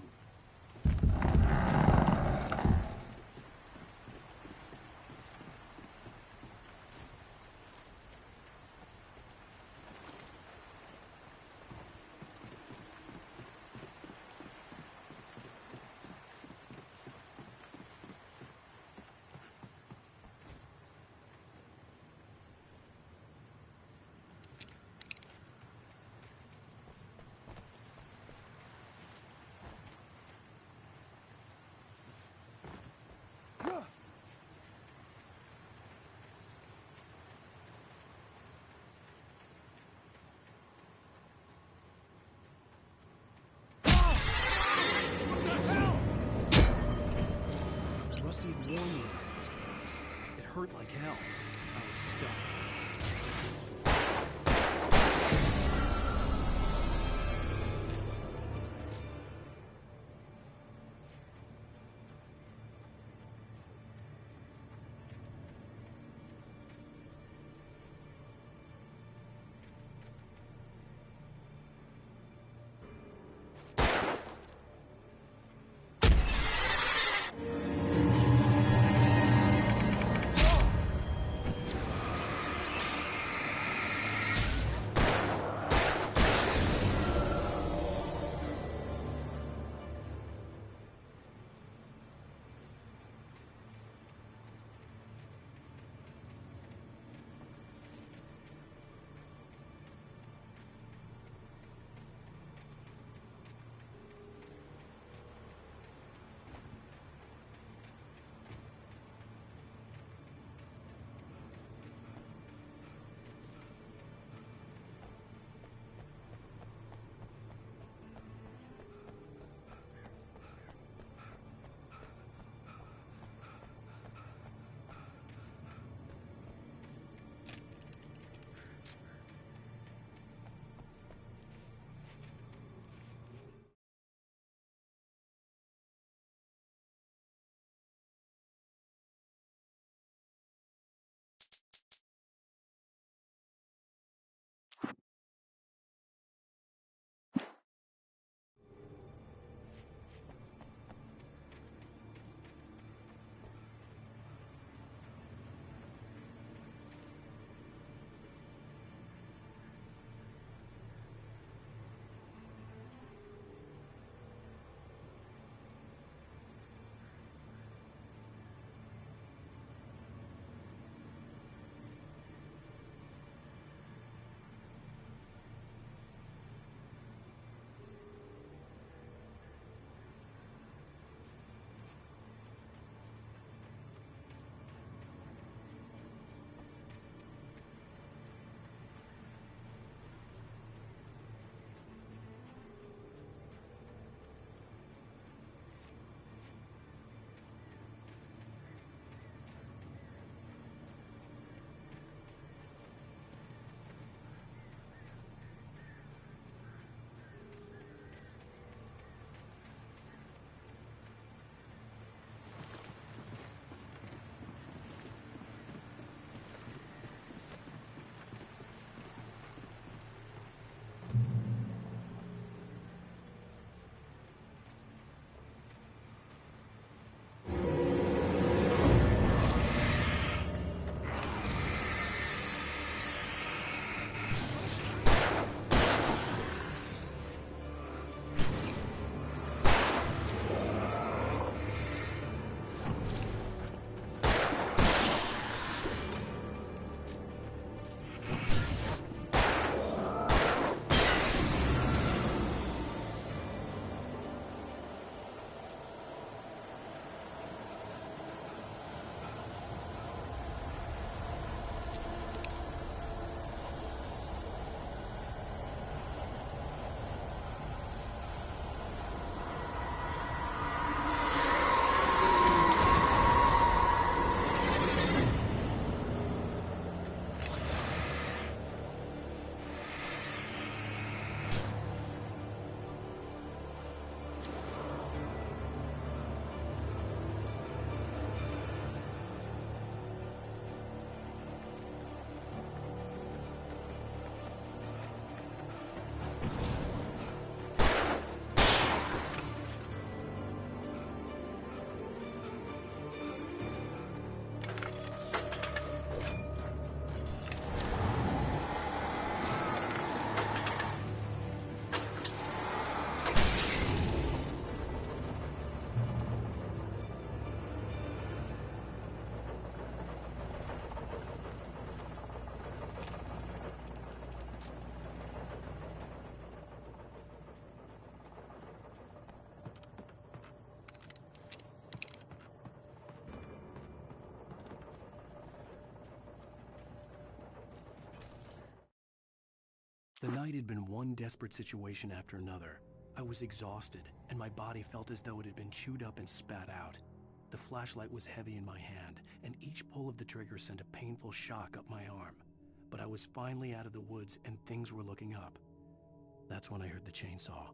[SPEAKER 3] Rusty had warned me about these traps. It hurt like hell. I was stuck. The night had been one desperate situation after another. I was exhausted, and my body felt as though it had been chewed up and spat out. The flashlight was heavy in my hand, and each pull of the trigger sent a painful shock up my arm. But I was finally out of the woods, and things were looking up. That's when I heard the chainsaw.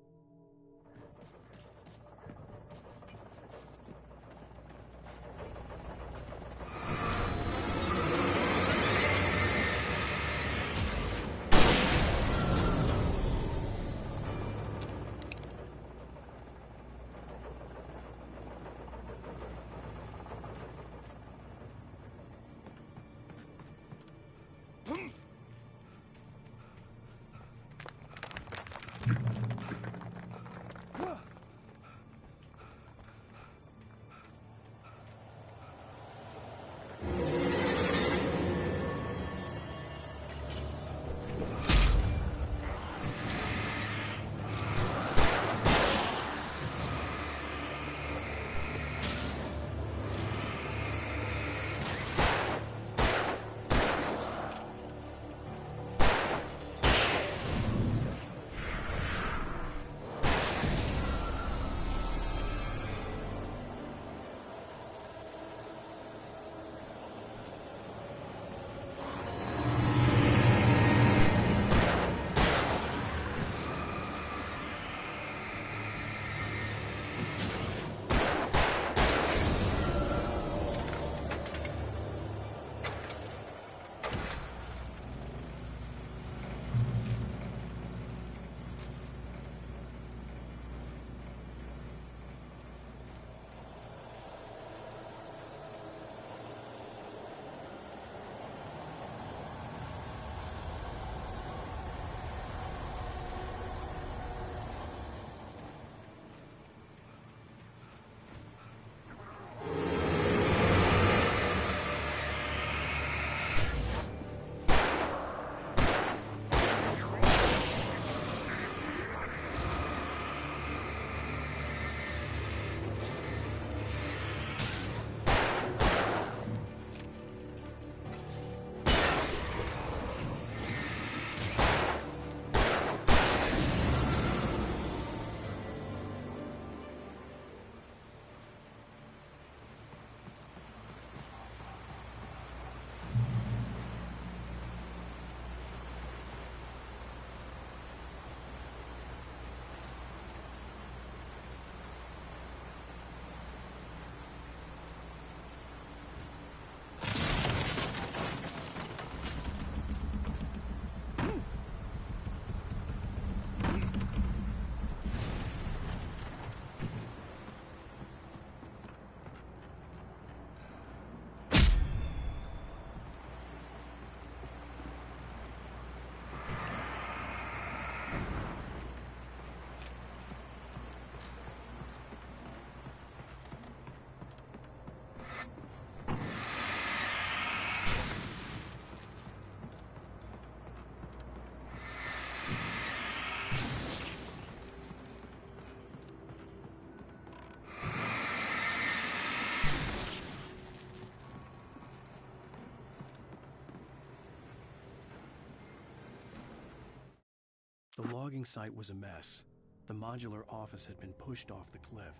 [SPEAKER 3] The logging site was a mess. The modular office had been pushed off the cliff.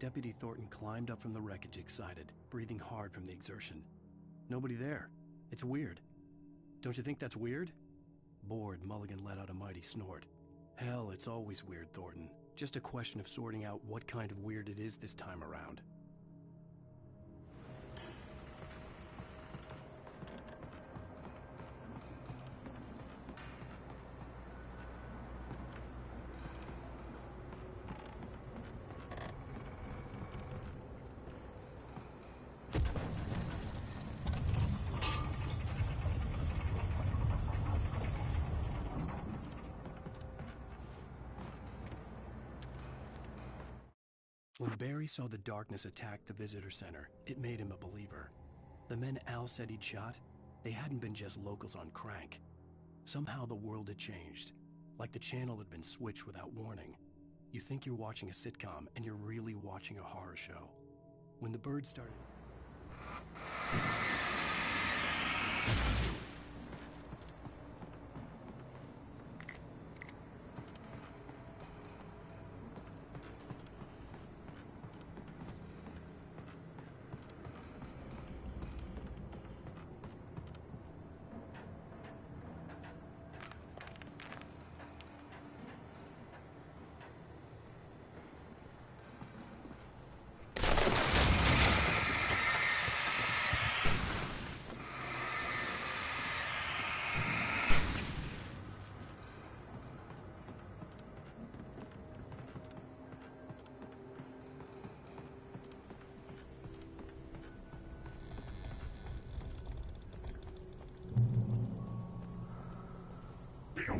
[SPEAKER 3] Deputy Thornton climbed up from the wreckage excited, breathing hard from the exertion. Nobody there. It's weird. Don't you think that's weird? Bored, Mulligan let out a mighty snort. Hell, it's always weird, Thornton. Just a question of sorting out what kind of weird it is this time around. When Barry saw the darkness attack the visitor center, it made him a believer. The men Al said he'd shot, they hadn't been just locals on crank. Somehow the world had changed, like the channel had been switched without warning. You think you're watching a sitcom, and you're really watching a horror show. When the bird started...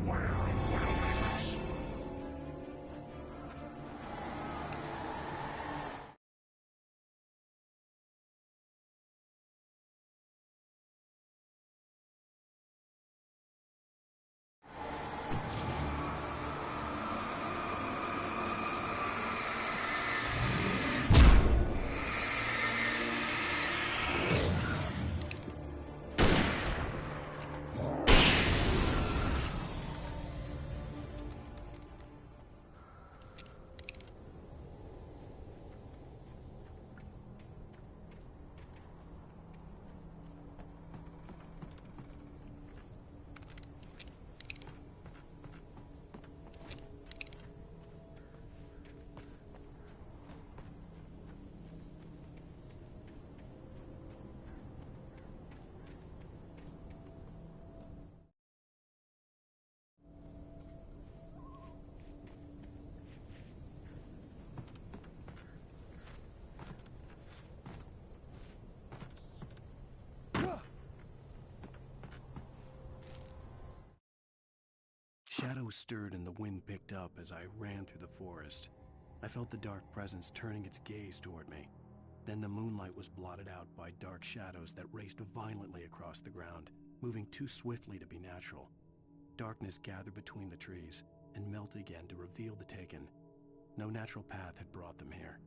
[SPEAKER 5] beware of Widowmakers.
[SPEAKER 3] Shadows stirred and the wind picked up as I ran through the forest. I felt the dark presence turning its gaze toward me. Then the moonlight was blotted out by dark shadows that raced violently across the ground, moving too swiftly to be natural. Darkness gathered between the trees and melted again to reveal the Taken. No natural path had brought them here.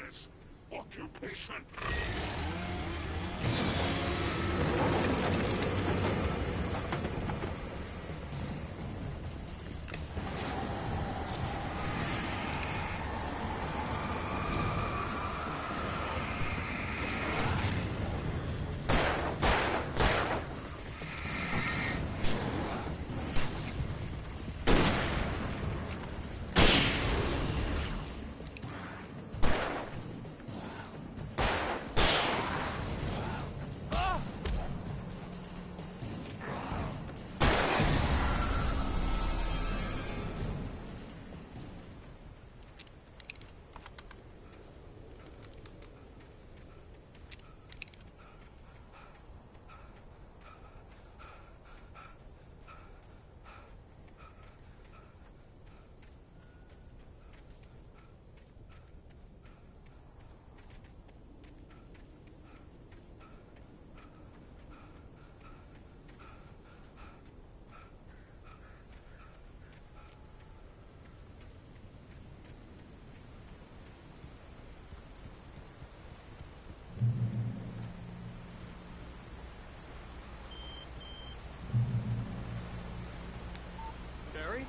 [SPEAKER 5] business. Occupation.
[SPEAKER 4] Barry?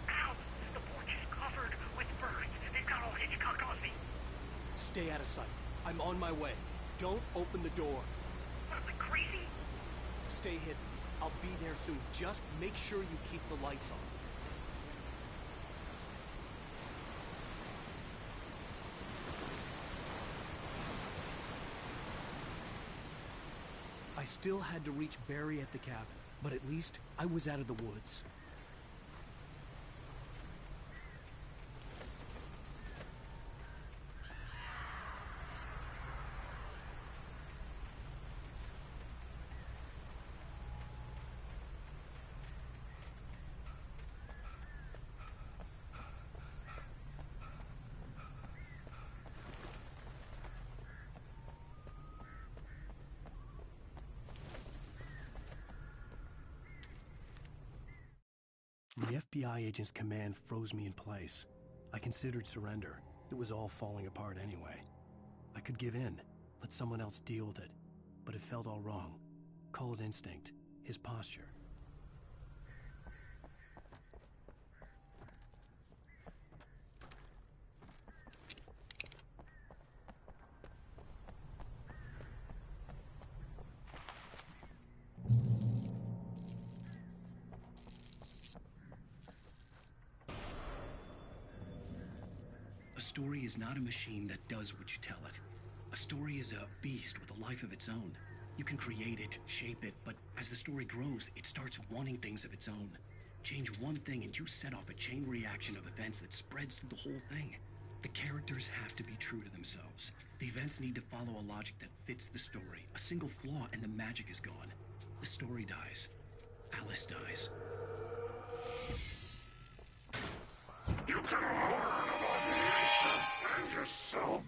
[SPEAKER 12] Ow! The porch is covered with birds. They've got all Hitchcock on me.
[SPEAKER 4] Stay out of sight. I'm on my way. Don't open the door.
[SPEAKER 12] What, like crazy?
[SPEAKER 4] Stay hidden. I'll be there soon. Just make sure you keep the lights on. I still had to reach Barry at the cabin, but at least I was out of the woods. The FBI agent's command froze me in place. I considered surrender. It was all falling apart anyway. I could give in, let someone else deal with it. But it felt all wrong. Call it instinct, his posture.
[SPEAKER 3] A story is not a machine that does what you tell it. A story is a beast with a life of its own. You can create it, shape it, but as the story grows, it starts wanting things of its own. Change one thing and you set off a chain reaction of events that spreads through the whole thing. The characters have to be true to themselves. The events need to follow a logic that fits the story. A single flaw and the magic is gone. The story dies. Alice dies.
[SPEAKER 5] You can learn about nature and yourself.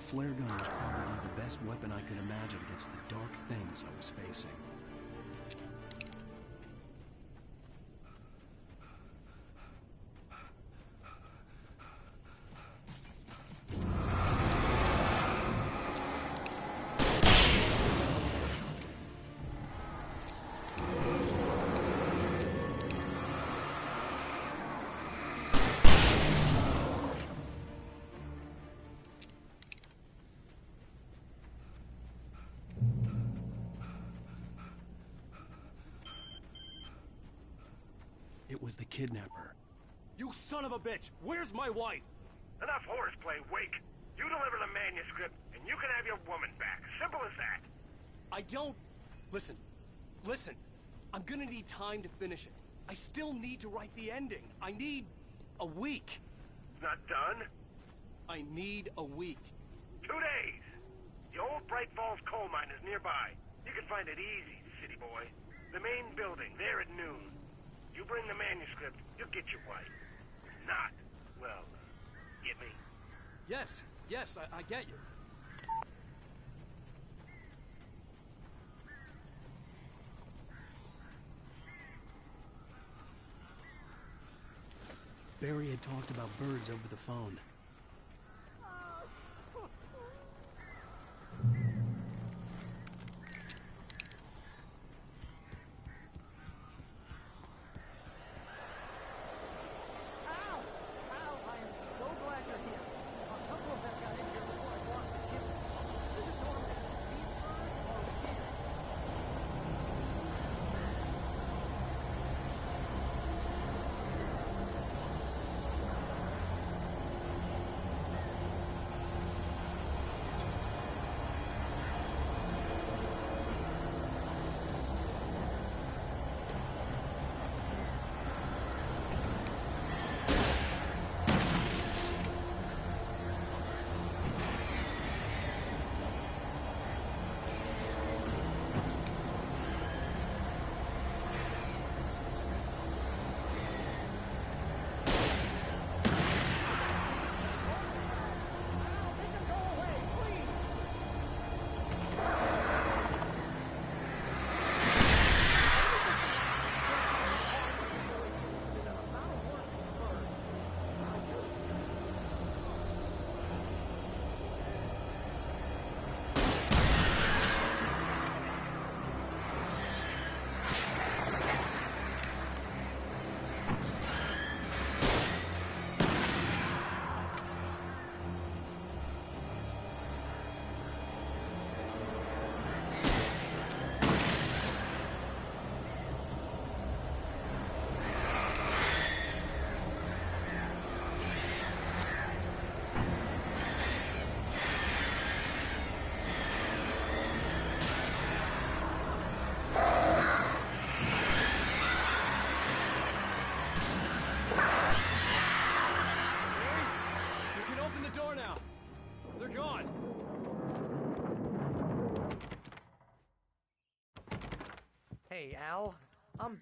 [SPEAKER 4] flare gun was probably the best weapon I could imagine against the dark things I was facing. It was the kidnapper.
[SPEAKER 3] You son of a bitch! Where's my wife?
[SPEAKER 12] Enough horseplay, Wake. You deliver the manuscript, and you can have your woman back. Simple as that.
[SPEAKER 3] I don't... Listen. I'm gonna need time to finish it. I still need to write the ending. I need a week.
[SPEAKER 12] Not done?
[SPEAKER 3] I need a week.
[SPEAKER 12] 2 days. The old Bright Falls coal mine is nearby. You can find it easy, city boy. The main building, there at noon. You bring the manuscript, you'll get your wife. If not, well, get me?
[SPEAKER 3] Yes, I get you.
[SPEAKER 4] Barry had talked about birds over the phone.
[SPEAKER 16] Hey, Al. I'm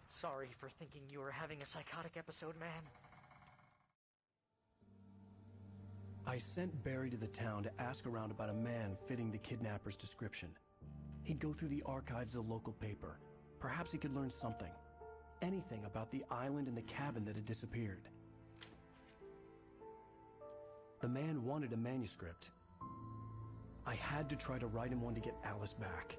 [SPEAKER 16] sorry for thinking you were having a psychotic episode, man.
[SPEAKER 4] I sent Barry to the town to ask around about a man fitting the kidnapper's description. He'd go through the archives of the local paper. Perhaps he could learn something. Anything about the island and the cabin that had disappeared. The man wanted a manuscript. I had to try to write him one to get Alice back.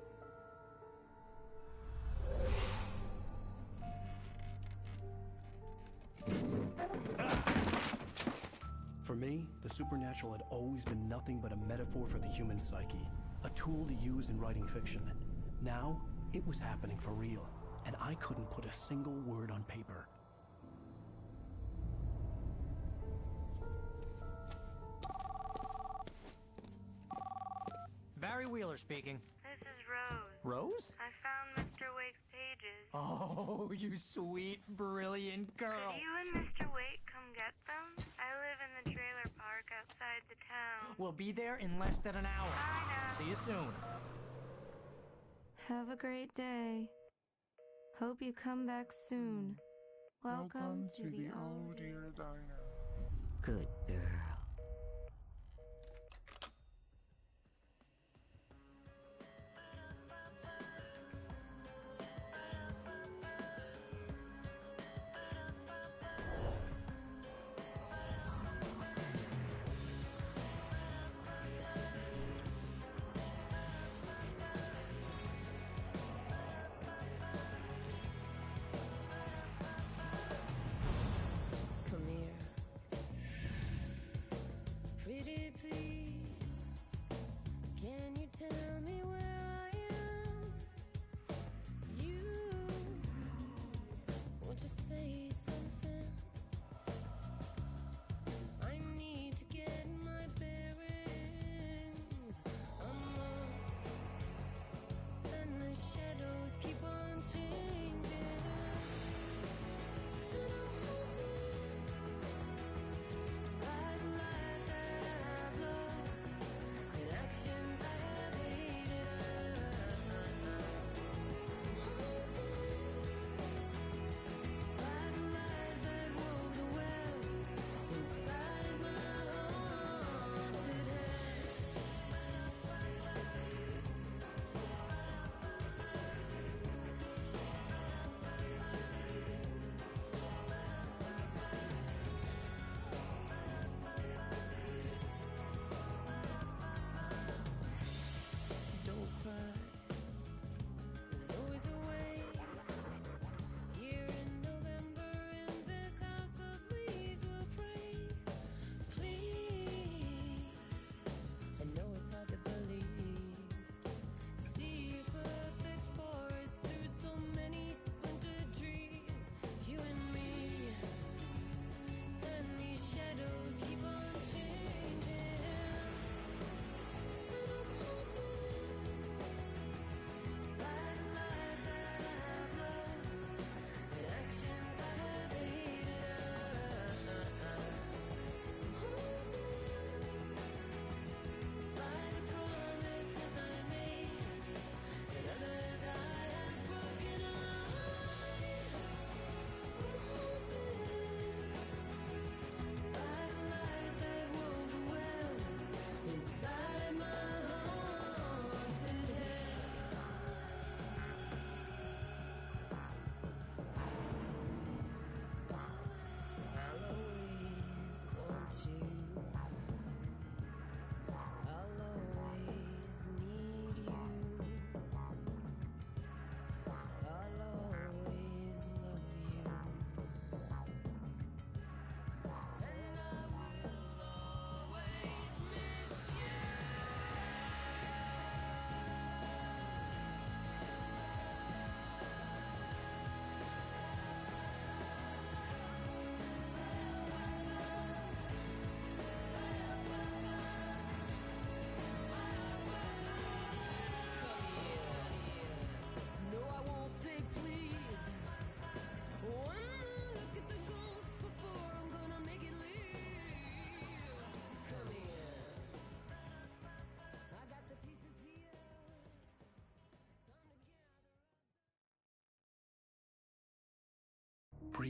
[SPEAKER 4] For me, the supernatural had always been nothing but a metaphor for the human psyche, a tool to use in writing fiction. Now, it was happening for real, and I couldn't put a single word on paper.
[SPEAKER 16] Barry Wheeler speaking.
[SPEAKER 11] This is Rose.
[SPEAKER 16] Rose?
[SPEAKER 11] I found Mr. Wake's pages.
[SPEAKER 16] Oh, you sweet, brilliant girl.
[SPEAKER 11] Could you and Mr. Wake come get them? I live in the trailer park outside the town.
[SPEAKER 16] We'll be there in less than an hour.
[SPEAKER 11] Bye now.
[SPEAKER 16] See you soon.
[SPEAKER 17] Have a great day. Hope you come back soon. Welcome to the Oh Dear
[SPEAKER 8] Diner.
[SPEAKER 10] Good girl.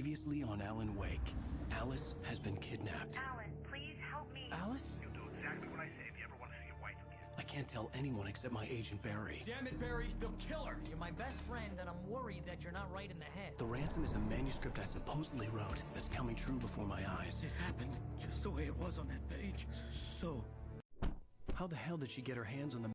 [SPEAKER 4] Previously on Alan Wake, Alice has been kidnapped.
[SPEAKER 11] Alan, please help me.
[SPEAKER 3] Alice?
[SPEAKER 12] You'll do exactly what I say if you ever want to see your wife again.
[SPEAKER 4] I can't tell anyone except my agent Barry.
[SPEAKER 16] Damn it, Barry, they'll kill her. You're my best friend, and I'm worried that you're not right in the head.
[SPEAKER 4] The ransom is a manuscript I supposedly wrote that's coming true before my eyes.
[SPEAKER 8] It happened just the way it was on that page. So...
[SPEAKER 4] How the hell did she get her hands on the...